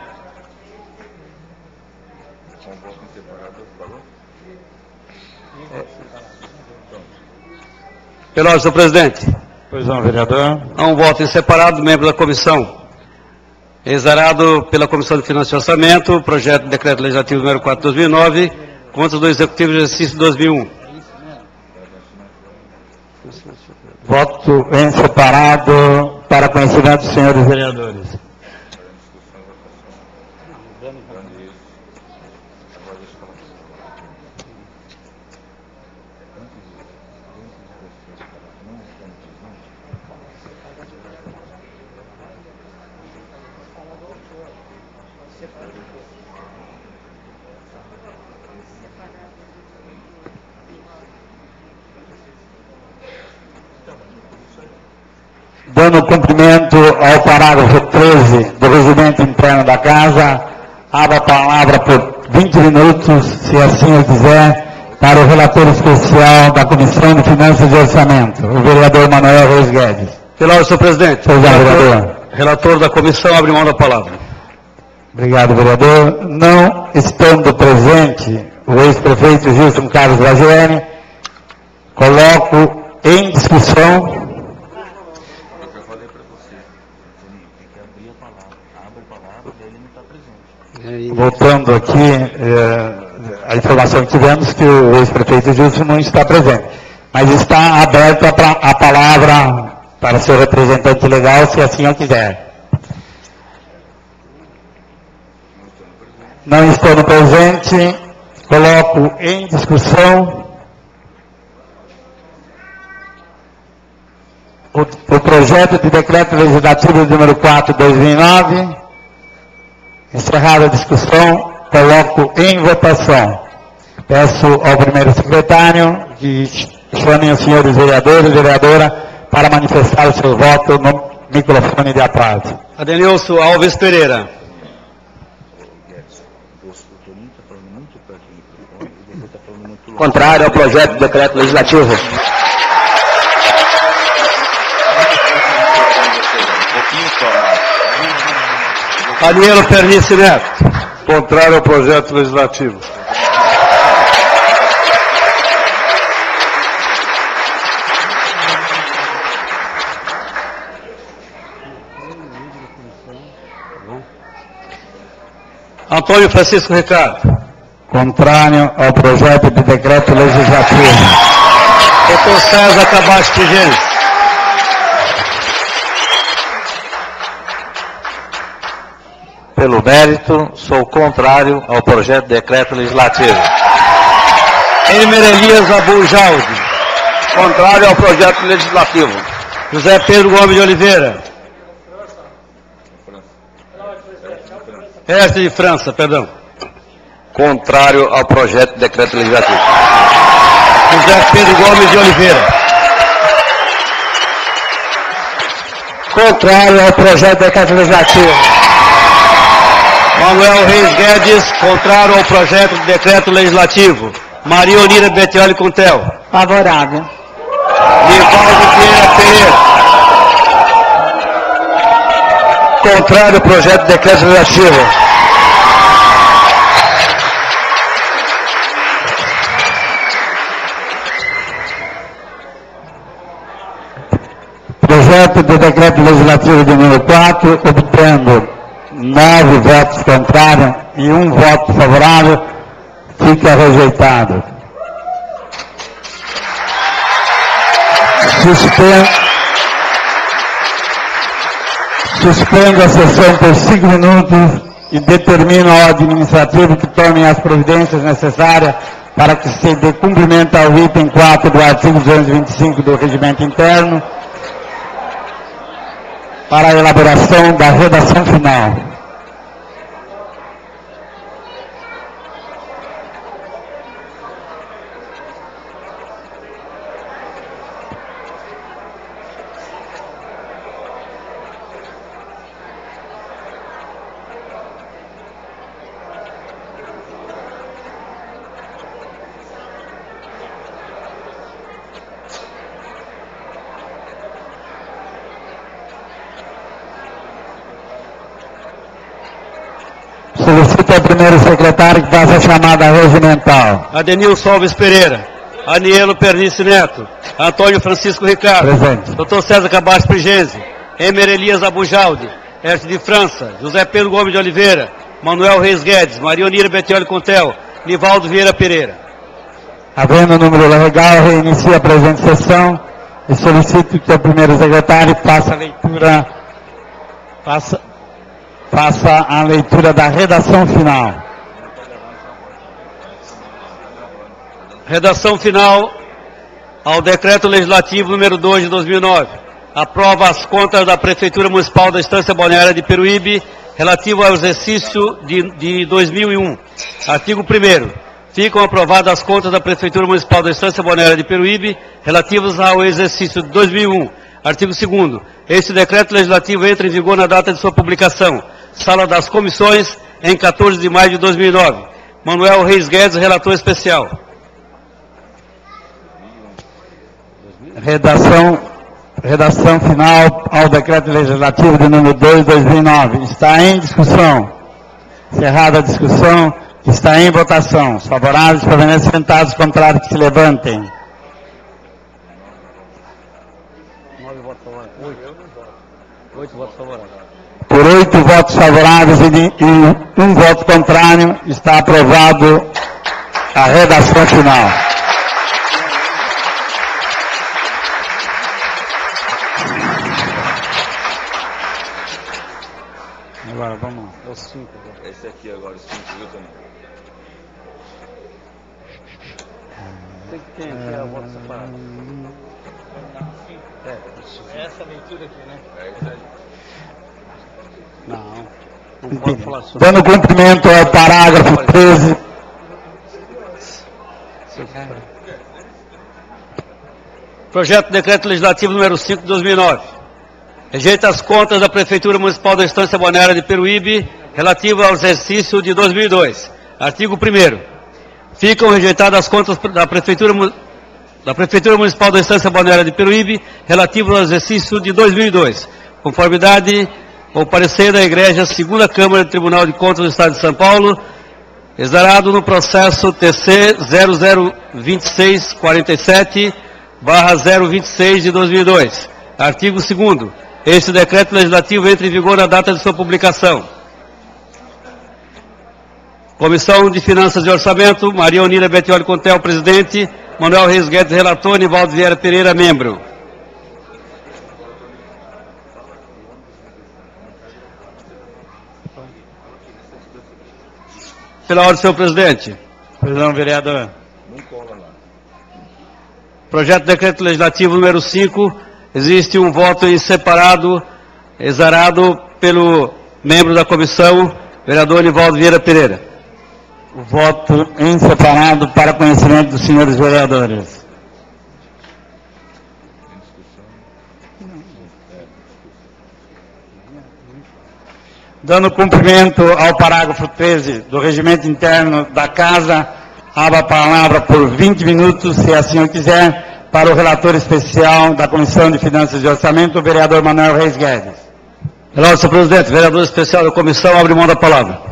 Pela ordem, senhor presidente.
Pois não, vereador.
Há um voto em separado, membro da comissão. Exarado pela Comissão de Finanças e Orçamento, projeto de decreto legislativo número 4 de 2009, contas do Executivo de exercício 2001.
Voto em separado para conhecimento dos senhores vereadores. Dando cumprimento ao parágrafo 13 do regimento interno da Casa, abro a palavra por 20 minutos, se assim o quiser, para o relator especial da Comissão de Finanças e Orçamento, o vereador Manuel Reis Guedes.
Pela ordem, senhor presidente.
Pois não, vereador.
Relator da comissão, abre mão da palavra.
Obrigado, vereador. Não estando presente o ex-prefeito Gilson Carlos Lagione, coloco em discussão. Voltando aqui, a informação que tivemos que o ex-prefeito Gilson não está presente. Mas está aberta a palavra para seu representante legal, se assim o quiser. Não estando presente, coloco em discussão o projeto de decreto legislativo número 4 de 2009. Encerrada a discussão, coloco em votação. Peço ao primeiro secretário que chamem os senhores vereadores e vereadora para manifestar o seu voto no microfone de aplauso.
Adenilson Alves Pereira.
Contrário ao projeto de decreto legislativo.
Danielo Pernice Neto.
Contrário ao projeto legislativo.
Antônio Francisco Ricardo.
Contrário ao projeto de decreto legislativo.
Doutor César Cabacho Pigente.
Pelo mérito, sou contrário ao projeto de decreto legislativo.
Emer Elias Abujaldi.
Contrário ao projeto legislativo.
José Pedro Gomes de Oliveira. Este de França, perdão.
Contrário ao projeto de decreto legislativo.
José Pedro Gomes de Oliveira.
Contrário ao projeto de decreto legislativo.
Manuel Reis Guedes, contrário ao projeto de decreto legislativo. Maria Onira Betioli Contel.
Favorável.
Nivaldo Vieira Pereira.
Contrário ao projeto de decreto legislativo.
Projeto de decreto legislativo de número 4, obtendo 9 votos contrários e 1 voto favorável, fica rejeitado. Suspendo a sessão por 5 minutos e determino ao administrativo que tome as providências necessárias para que se dê cumprimento ao item 4 do artigo 225 do Regimento Interno, para a elaboração da redação final. Solicito ao primeiro secretário que faça a chamada regimental.
Adenilson Alves Pereira. Anielo Pernice Neto. Antônio Francisco Ricardo.
Presente.
Dr. César Cabas Prigenzi. Emer Elias Abujaldi. Hércio de França. José Pedro Gomes de Oliveira. Manuel Reis Guedes. Maria Onira Betioli Contel. Nivaldo Vieira Pereira.
Havendo número legal, reinicia a presente sessão e solicito que o primeiro secretário faça a leitura da redação final.
Redação final ao decreto legislativo número 2 de 2009. Aprova as contas da Prefeitura Municipal da Estância Balneária de Peruíbe relativo ao exercício de 2001. Artigo 1º. Ficam aprovadas as contas da Prefeitura Municipal da Estância Balneária de Peruíbe relativas ao exercício de 2001. Artigo 2º. Este decreto legislativo entra em vigor na data de sua publicação. Sala das Comissões, em 14 de maio de 2009. Manuel Reis Guedes, relator especial.
Redação final ao decreto legislativo de número 2 de 2009. Está em discussão. Encerrada a discussão, está em votação. Os favoráveis permanecem sentados, os contrários que se levantem.
9 votos favoráveis. 8 votos favoráveis.
Por 8 votos favoráveis e 1 voto contrário, está aprovado a redação final. Agora, vamos lá.
É o 5.
Esse aqui agora, o 5, viu, Toninho?
Tem que ter a voto separado. Essa leitura aqui, né?
É isso aí.
Não pode falar sobre.
Dando cumprimento ao parágrafo 13.
Projeto de decreto legislativo número 5 de 2009. Rejeita as contas da Prefeitura Municipal da Estância Balneária de Peruíbe relativo ao exercício de 2002. Artigo 1º. Ficam rejeitadas as contas da Prefeitura Municipal da Estância Balneária de Peruíbe relativo ao exercício de 2002. Conformidade ao parecer da Igreja Segunda Câmara do Tribunal de Contas do Estado de São Paulo, exarado no processo TC 002647/026 de 2002. Artigo 2º. Este decreto legislativo entra em vigor na data de sua publicação. Comissão de Finanças e Orçamento, Maria Onira Betioli Contel, presidente. Manuel Reis Guedes, relator. Nivaldo Vieira Pereira, membro. Pela ordem, senhor presidente.
Perdão, vereador.
Projeto de decreto legislativo número 5. Existe um voto em separado, exarado pelo membro da comissão, vereador Nivaldo Vieira Pereira.
o voto em separado para conhecimento dos senhores vereadores. Dando cumprimento ao parágrafo 13 do regimento interno da Casa, abro a palavra por 20 minutos, se assim o quiser, para o relator especial da Comissão de Finanças e Orçamento, o vereador Manuel Reis Guedes.
Senhor presidente, vereador especial da comissão, abre mão da palavra.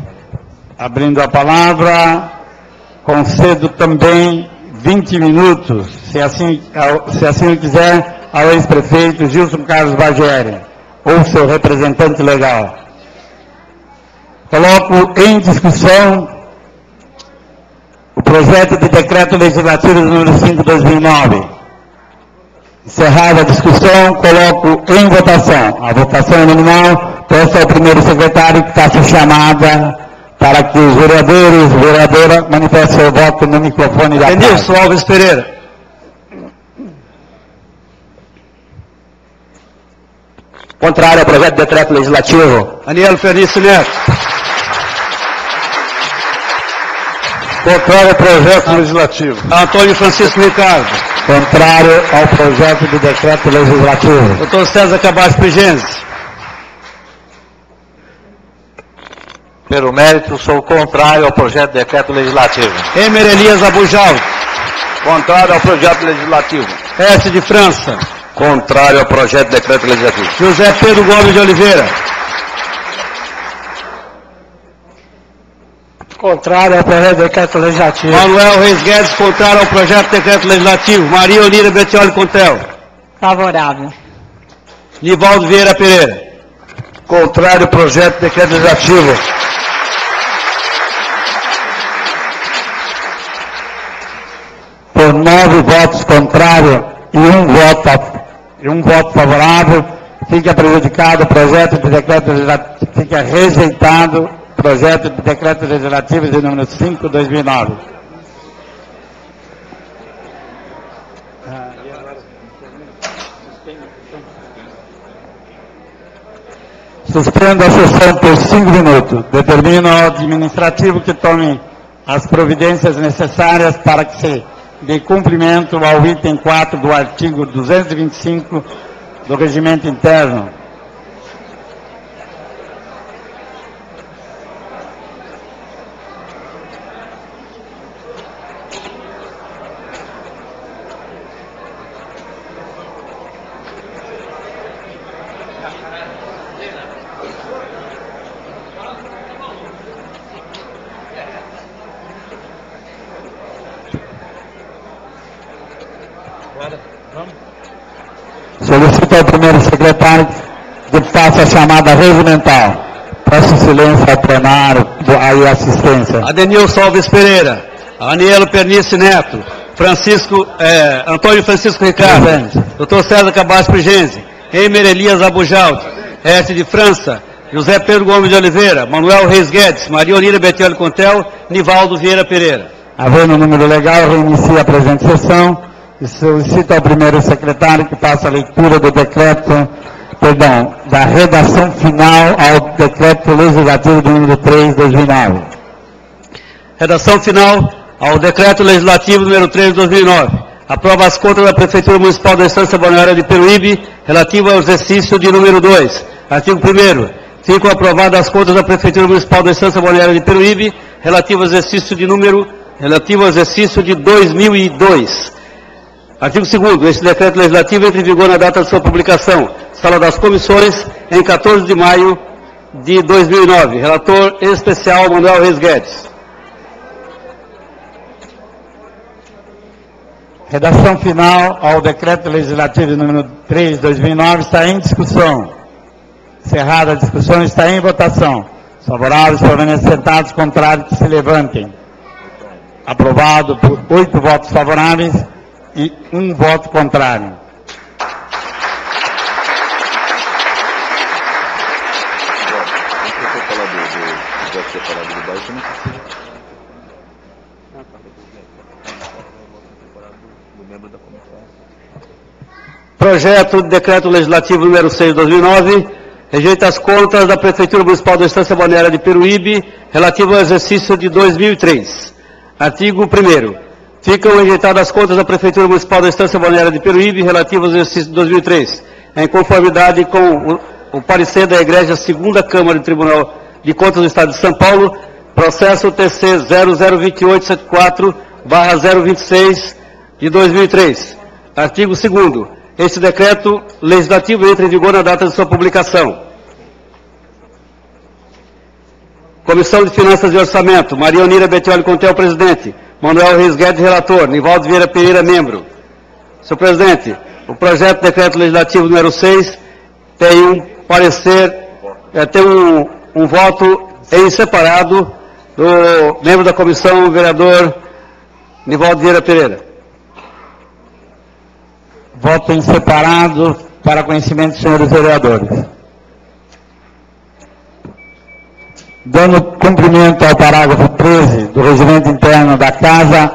Abrindo a palavra, concedo também 20 minutos, se assim o quiser, ao ex-prefeito Gilson Carlos Bargieri, ou seu representante legal. Coloco em discussão o projeto de decreto legislativo número 5/2009. Encerrada a discussão, coloco em votação. A votação é nominal. Peço ao primeiro secretário que faça chamada para que os vereadores e vereadora manifestem seu voto no microfone da casa.
Denilson Alves Pereira.
Contrário ao projeto de decreto legislativo.
Anielo Pernice Neto.
Contrário ao projeto legislativo.
Antônio Francisco Ricardo.
Contrário ao projeto de decreto legislativo.
Doutor César Cabas Prigenzi.
Pelo mérito, sou contrário ao projeto de decreto legislativo.
Emer Elias Abujaldo.
Contrário ao projeto legislativo.
S. de França.
Contrário ao projeto de decreto legislativo.
José Pedro Gomes de Oliveira.
Contrário ao projeto de decreto legislativo.
Manuel Reis Guedes, contrário ao projeto de decreto legislativo. Maria Olíria Betioli Contel.
Favorável.
Nivaldo Vieira Pereira.
Contrário ao projeto de decreto legislativo.
Por 9 votos contrários e um voto favorável, fica prejudicado o projeto de decreto legislativo, fica rejeitado o projeto de decreto legislativo de número 5/2009. Suspendo a sessão por 5 minutos. Determino ao administrativo que tome as providências necessárias para que se dê cumprimento ao item 4 do artigo 225 do Regimento Interno. Solicito ao primeiro secretário que faça a chamada regimental. Peço silêncio ao plenário e assistência.
Adenilson Alves Pereira. Anielo Pernice Neto. Antônio Francisco Ricardo.
Presente.
Doutor César Cabas Prigenzi. Emer Elias Abujaldo. S. de França. José Pedro Gomes de Oliveira. Manuel Reis Guedes. Maria Olíria Betioli Contel. Nivaldo Vieira Pereira.
Havendo o número legal, reinicia a presente sessão. E solicito ao primeiro secretário que faça a leitura do decreto, da redação final ao decreto legislativo do número 3/2009.
Redação final ao decreto legislativo número 3/2009. Aprova as contas da Prefeitura Municipal da Estância Balneária de Peruíbe, relativa ao exercício de número 2. Artigo 1º. Ficam aprovadas as contas da Prefeitura Municipal da Estância Balneária de Peruíbe, relativo ao exercício de 2002. Artigo 2º. Este decreto legislativo entra em vigor na data de sua publicação. Sala das Comissões, em 14 de maio de 2009. Relator especial Manuel Reis Guedes.
Redação final ao decreto legislativo número 3/2009 está em discussão. Encerrada a discussão, está em votação. Os favoráveis permanecem sentados, contrários que se levantem. Aprovado por 8 votos favoráveis e 1 voto contrário.
Projeto de decreto legislativo número 6/2009, rejeita as contas da Prefeitura Municipal da Estância Balneária de Peruíbe, relativo ao exercício de 2003. Artigo 1º. Ficam rejeitadas as contas da Prefeitura Municipal da Estância Balneária de Peruíbe relativas ao exercício de 2003, em conformidade com o parecer da Egrégia 2ª Câmara do Tribunal de Contas do Estado de São Paulo, processo TC 002874/026 de 2003. Artigo 2º. Este decreto legislativo entra em vigor na data de sua publicação. Comissão de Finanças e Orçamento, Maria Onira Bettioli Contel, presidente. Manuel Reis Guedes, relator. Nivaldo Vieira Pereira, membro. Senhor presidente, o projeto de decreto legislativo número 6 tem um parecer, tem um voto em separado do membro da comissão, o vereador Nivaldo Vieira Pereira.
Voto em separado para conhecimento dos senhores vereadores. Dando cumprimento ao parágrafo 13 do Regimento Interno da Casa,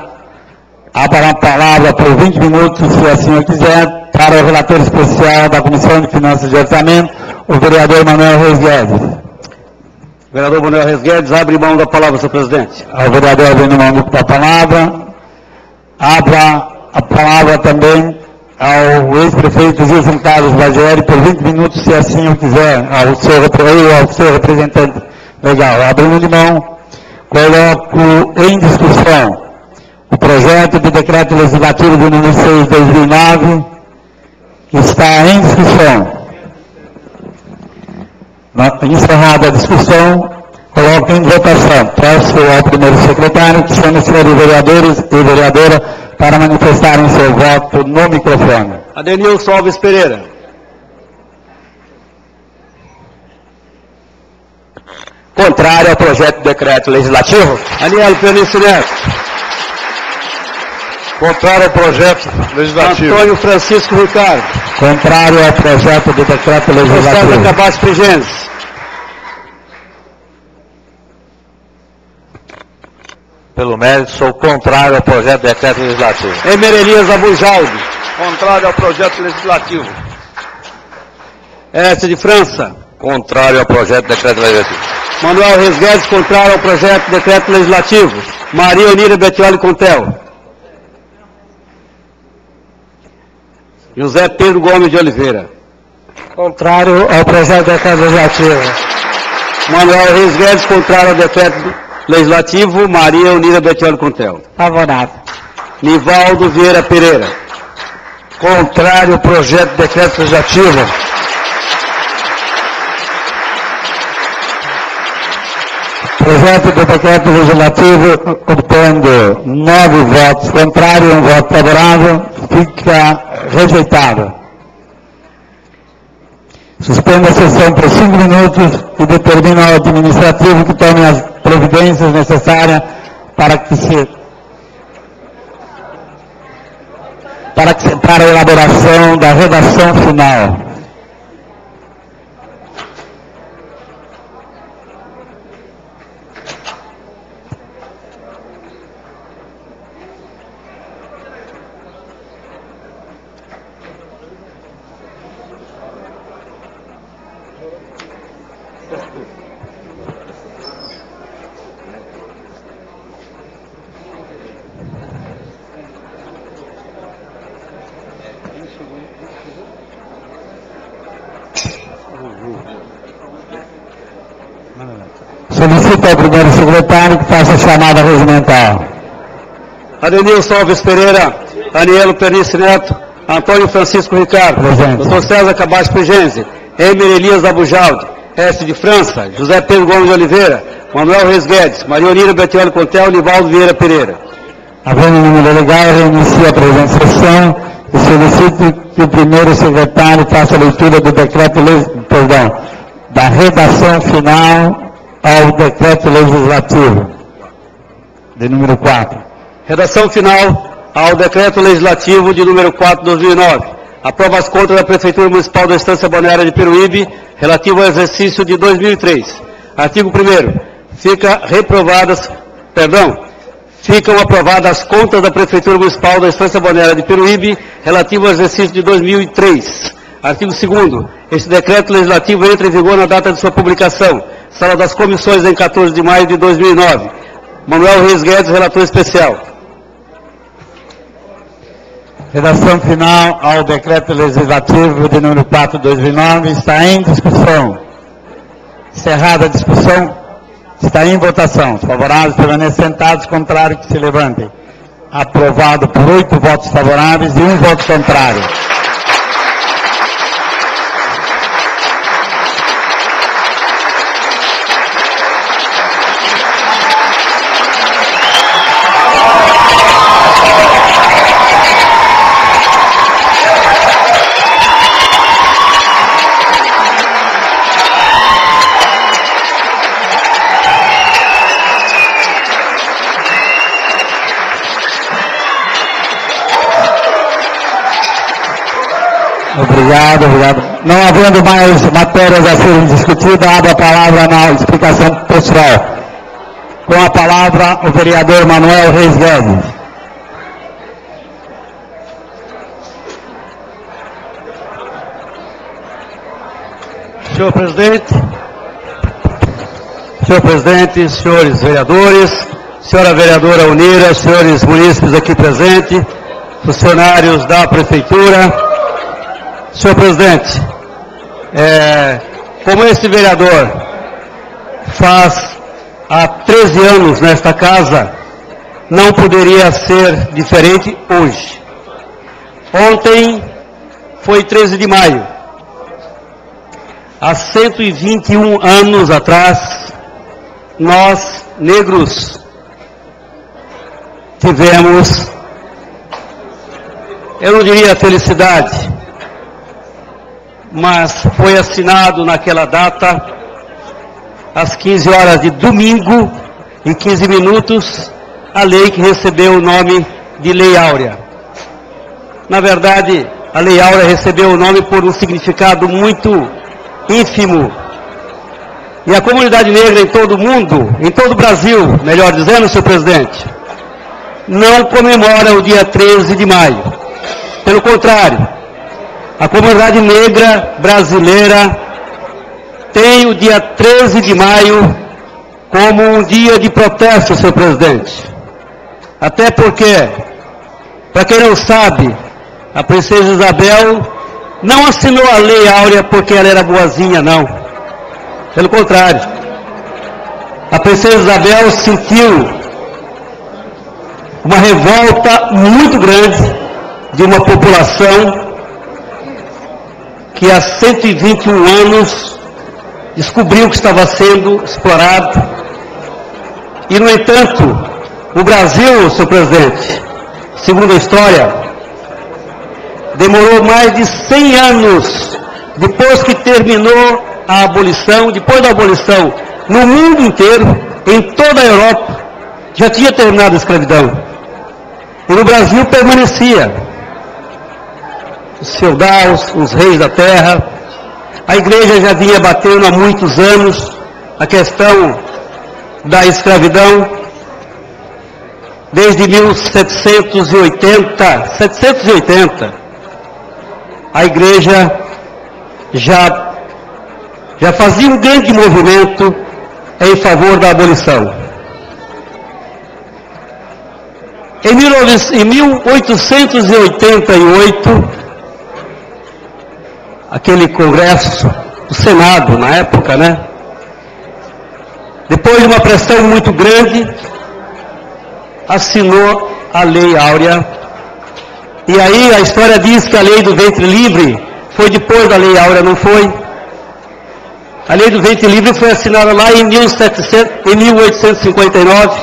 abro a palavra por 20 minutos, se assim eu quiser, para o relator especial da Comissão de Finanças e Orçamento, o vereador Manuel Reis Guedes.
Vereador Manuel Reis Guedes, abre mão da palavra, senhor presidente.
Ao vereador abrindo mão da palavra, abra a palavra também ao ex-prefeito Gilson Carlos Bagieri por 20 minutos, se assim eu quiser, ao seu representante. Legal, abrindo de mão, coloco em discussão o projeto de decreto legislativo de número 6/2009, que está em discussão. Encerrada a discussão, coloco em votação. Peço ao primeiro secretário que chame os senhores vereadores e vereadora para manifestarem seu voto no microfone.
Adenilson Alves Pereira.
Contrário ao projeto de decreto legislativo.
Anielo Penício Neto.
Contrário ao projeto legislativo.
Antônio Francisco Ricardo.
Contrário ao projeto de decreto legislativo.
César Cabas Frigenes.
Pelo mérito, sou contrário ao projeto de decreto legislativo.
Emer Elias Abujaldi.
Contrário ao projeto legislativo.
Écio de França.
Contrário ao projeto de decreto legislativo.
Manuel Reis Guedes, contrário ao projeto de decreto legislativo. Maria Onira Bettioli Contel. José Pedro Gomes de Oliveira.
Contrário ao projeto de decreto legislativo.
Manuel Reis Guedes, contrário ao decreto legislativo. Maria Onira Bettioli Contel.
Favorável.
Nivaldo Vieira Pereira.
Contrário ao projeto de decreto legislativo.
Projeto de decreto legislativo, obtendo 9 votos contrários e 1 voto favorável, fica rejeitado. Suspendo a sessão por 5 minutos e determino ao administrativo que tome as providências necessárias para a elaboração da redação final. Solicito ao primeiro secretário que faça a chamada regimental.
Adenilson Alves Pereira, Anielo Penício Neto, Antônio Francisco Ricardo,
Presente.
Dr. César Cabas Frigenes, Emer Elias Abujaldi, Écio de França, José Pedro Gomes de Oliveira, Manuel Reis Guedes, Maria Onira Bettioli Contel, Nivaldo Vieira Pereira.
Havendo número legal, reinicio a presente sessão e solicito que o primeiro secretário faça a leitura do decreto, da redação final ao decreto legislativo, de número 4.
Redação final ao decreto legislativo de número 4 de 2009. Aprova as contas da Prefeitura Municipal da Estância Balneária de Peruíbe, relativo ao exercício de 2003. Artigo 1º. Ficam aprovadas as contas da Prefeitura Municipal da Estância Balneária de Peruíbe, relativo ao exercício de 2003. Artigo 2º. Este decreto legislativo entra em vigor na data de sua publicação. Sala das Comissões, em 14 de maio de 2009. Manuel Reis Guedes, relator especial.
Redação final ao decreto legislativo de número 4 de 2009 está em discussão. Encerrada a discussão, está em votação. Os favoráveis permaneçam sentados, contrários que se levantem. Aprovado por 8 votos favoráveis e 1 voto contrário. Obrigado, obrigado. Não havendo mais matérias a serem discutidas, abro a palavra na explicação pessoal. Com a palavra, o vereador Manuel Reis Guedes.
Senhor presidente, senhores vereadores, senhora vereadora Unira, senhores munícipes aqui presentes, funcionários da prefeitura. Senhor presidente, como esse vereador faz há 13 anos nesta casa, não poderia ser diferente hoje. Ontem foi 13 de maio. Há 121 anos atrás, nós, negros, tivemos, eu não diria felicidade, mas foi assinado naquela data, às 15 horas de domingo, em 15 minutos, a lei que recebeu o nome de Lei Áurea. Na verdade, a Lei Áurea recebeu o nome por um significado muito ínfimo. E a comunidade negra em todo o mundo, em todo o Brasil, melhor dizendo, senhor presidente, não comemora o dia 13 de maio. Pelo contrário, a comunidade negra brasileira tem o dia 13 de maio como um dia de protesto, senhor presidente. Até porque, para quem não sabe, a princesa Isabel não assinou a Lei Áurea porque ela era boazinha, não. Pelo contrário, a princesa Isabel sentiu uma revolta muito grande de uma população que há 121 anos descobriu que estava sendo explorado. E, no entanto, o Brasil, senhor presidente, segundo a história, demorou mais de 100 anos depois que terminou a abolição, depois da abolição, no mundo inteiro, em toda a Europa, já tinha terminado a escravidão. E no Brasil permanecia. Os feudais, os reis da terra, a igreja já vinha batendo há muitos anos a questão da escravidão, desde 1780, a igreja já fazia um grande movimento em favor da abolição. Em 1888, aquele congresso, o Senado na época, né? Depois de uma pressão muito grande, assinou a Lei Áurea. E aí a história diz que a Lei do Ventre Livre foi depois da Lei Áurea, não foi? A Lei do Ventre Livre foi assinada lá em 1859,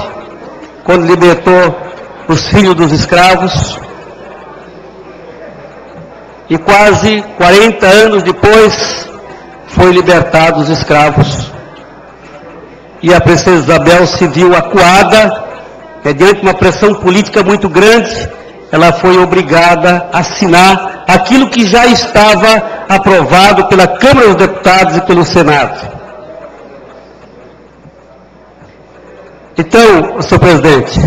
quando libertou os filhos dos escravos. E quase 40 anos depois, foi libertados os escravos. E a princesa Isabel se viu acuada, diante de uma pressão política muito grande, ela foi obrigada a assinar aquilo que já estava aprovado pela Câmara dos Deputados e pelo Senado. Então, senhor presidente,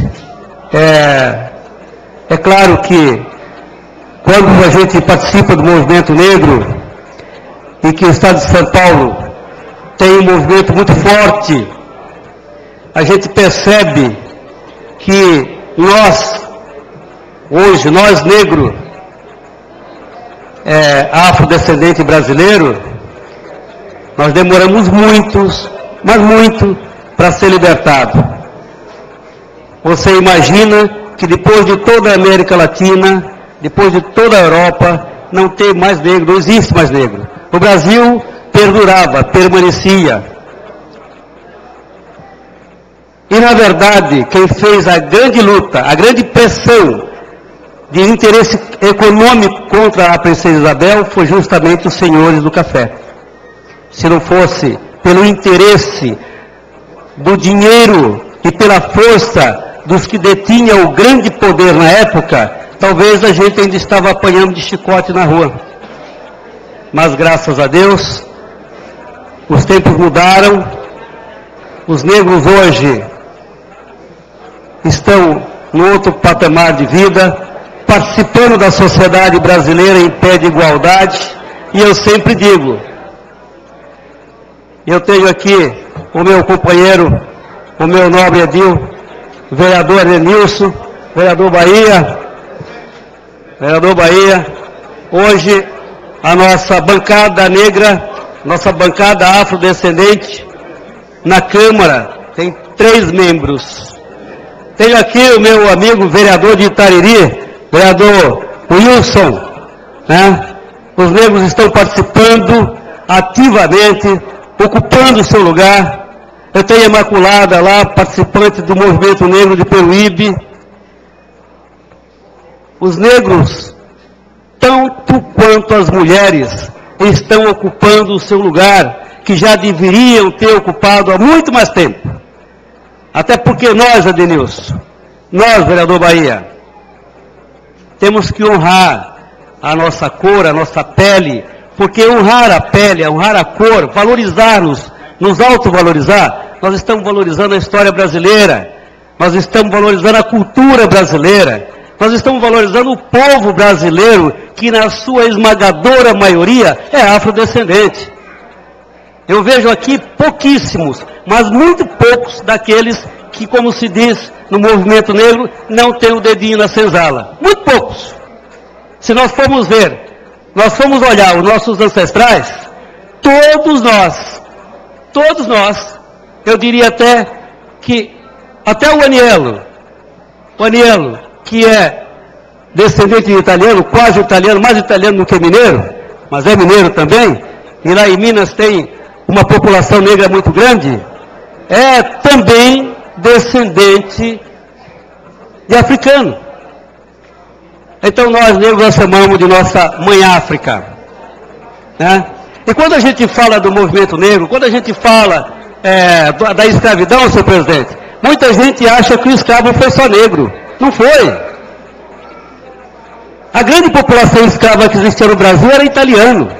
é claro que quando a gente participa do movimento negro e que o Estado de São Paulo tem um movimento muito forte. A gente percebe que nós, hoje, nós negros, afrodescendente brasileiro, nós demoramos mas muito, para ser libertado. Você imagina que depois de toda a América Latina, depois de toda a Europa, não tem mais negro, não existe mais negro. O Brasil perdurava, permanecia. E, na verdade, quem fez a grande luta, a grande pressão de interesse econômico contra a princesa Isabel foi justamente os senhores do café. Se não fosse pelo interesse do dinheiro e pela força dos que detinham o grande poder na época, talvez a gente ainda estava apanhando de chicote na rua. Mas, graças a Deus, os tempos mudaram, os negros hoje estão num outro patamar de vida, participando da sociedade brasileira em pé de igualdade, e eu sempre digo, eu tenho aqui o meu companheiro, o meu nobre Edil, vereador Edenilson, vereador Bahia, hoje a nossa bancada negra, nossa bancada afrodescendente, na Câmara, tem 3 membros. Tenho aqui o meu amigo vereador de Itariri, vereador Wilson, né? Os negros estão participando ativamente, ocupando o seu lugar. Eu tenho a Imaculada lá, participante do movimento negro de Peruíbe. Os negros, tanto quanto as mulheres, estão ocupando o seu lugar, que já deveriam ter ocupado há muito mais tempo. Até porque nós, Adenilson, nós, vereador Bahia, temos que honrar a nossa cor, a nossa pele, porque honrar a pele, honrar a cor, valorizar-nos, nos autovalorizar, nós estamos valorizando a história brasileira, nós estamos valorizando a cultura brasileira, nós estamos valorizando o povo brasileiro, que na sua esmagadora maioria é afrodescendente. Eu vejo aqui pouquíssimos, mas muito poucos daqueles que, como se diz no movimento negro, não tem o dedinho na senzala. Muito poucos. Se nós formos ver, nós formos olhar os nossos ancestrais, todos nós, eu diria até que, até o Aniello, que é descendente de italiano, quase italiano, mais italiano do que mineiro, mas é mineiro também, e lá em Minas tem uma população negra muito grande, é também descendente de africano. Então nós negros nós chamamos de nossa mãe África, né? E quando a gente fala do movimento negro, quando a gente fala da escravidão, senhor presidente, muita gente acha que o escravo foi só negro. Não foi. A grande população escrava que existia no Brasil era italiano.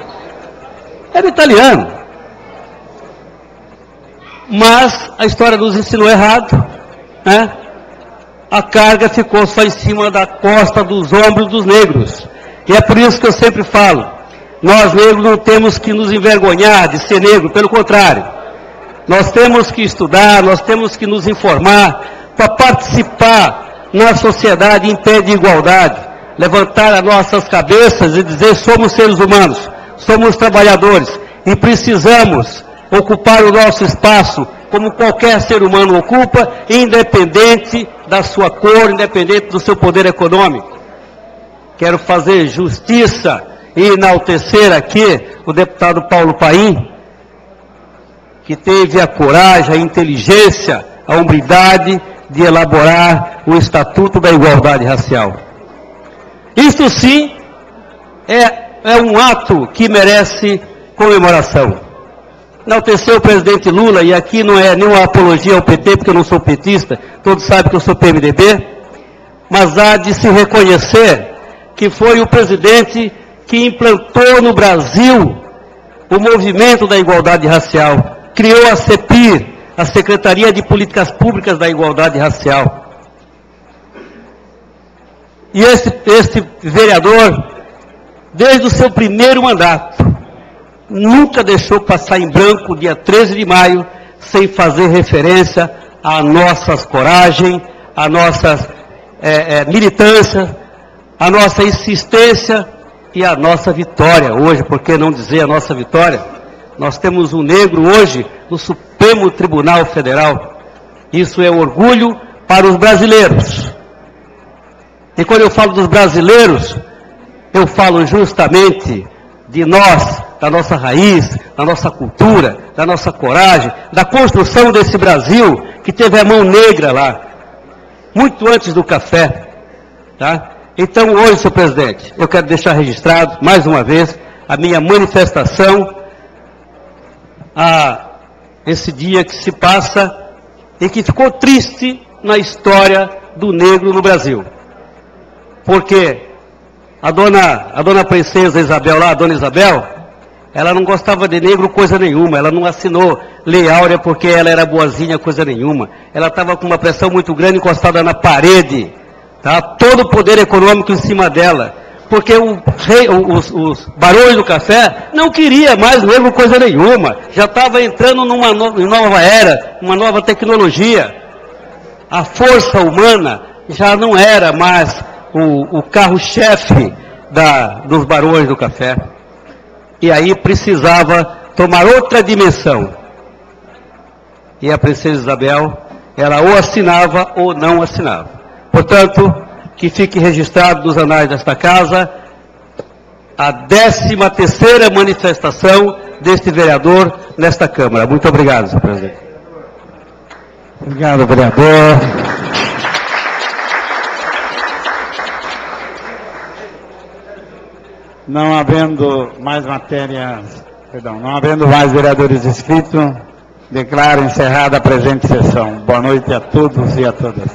Mas a história nos ensinou errado, né? A carga ficou só em cima da costa, dos ombros dos negros. E é por isso que eu sempre falo, nós negros não temos que nos envergonhar de ser negro, pelo contrário. Nós temos que estudar, nós temos que nos informar, para participar na sociedade em pé de igualdade, levantar as nossas cabeças e dizer, somos seres humanos, somos trabalhadores, e precisamos ocupar o nosso espaço como qualquer ser humano ocupa, independente da sua cor, independente do seu poder econômico. Quero fazer justiça e enaltecer aqui o deputado Paulo Paim, que teve a coragem, a inteligência, a hombridade de elaborar o Estatuto da Igualdade Racial. Isso sim é um ato que merece comemoração. Enalteceu o presidente Lula, e aqui não é nenhuma apologia ao PT, porque eu não sou petista, todos sabem que eu sou PMDB, mas há de se reconhecer que foi o presidente que implantou no Brasil o movimento da igualdade racial, criou a CEPIR, a Secretaria de Políticas Públicas da Igualdade Racial. E este vereador, desde o seu primeiro mandato, nunca deixou passar em branco o dia 13 de maio sem fazer referência à nossa coragem, à nossa militância, à nossa insistência e à nossa vitória hoje, por que não dizer a nossa vitória? Nós temos um negro hoje no Supremo Tribunal Federal. Isso é orgulho para os brasileiros. E quando eu falo dos brasileiros, eu falo justamente de nós, da nossa raiz, da nossa cultura, da nossa coragem, da construção desse Brasil que teve a mão negra lá, muito antes do café. Tá? Então hoje, senhor presidente, eu quero deixar registrado, mais uma vez, a minha manifestação a esse dia que se passa e que ficou triste na história do negro no Brasil. Porque a dona princesa Isabel lá, a dona Isabel, ela não gostava de negro coisa nenhuma, ela não assinou Lei Áurea porque ela era boazinha coisa nenhuma. Ela estava com uma pressão muito grande encostada na parede, tá? Todo o poder econômico em cima dela. Porque os barões do café não queria mais negro coisa nenhuma. Já estava entrando numa nova era, uma nova tecnologia. A força humana já não era mais o carro-chefe dos barões do café. E aí precisava tomar outra dimensão. E a princesa Isabel, ela ou assinava ou não assinava. Portanto, que fique registrado nos anais desta casa a 13ª manifestação deste vereador nesta Câmara. Muito obrigado, senhor presidente.
Obrigado, vereador. Não havendo mais não havendo mais vereadores inscritos, declaro encerrada a presente sessão. Boa noite a todos e a todas.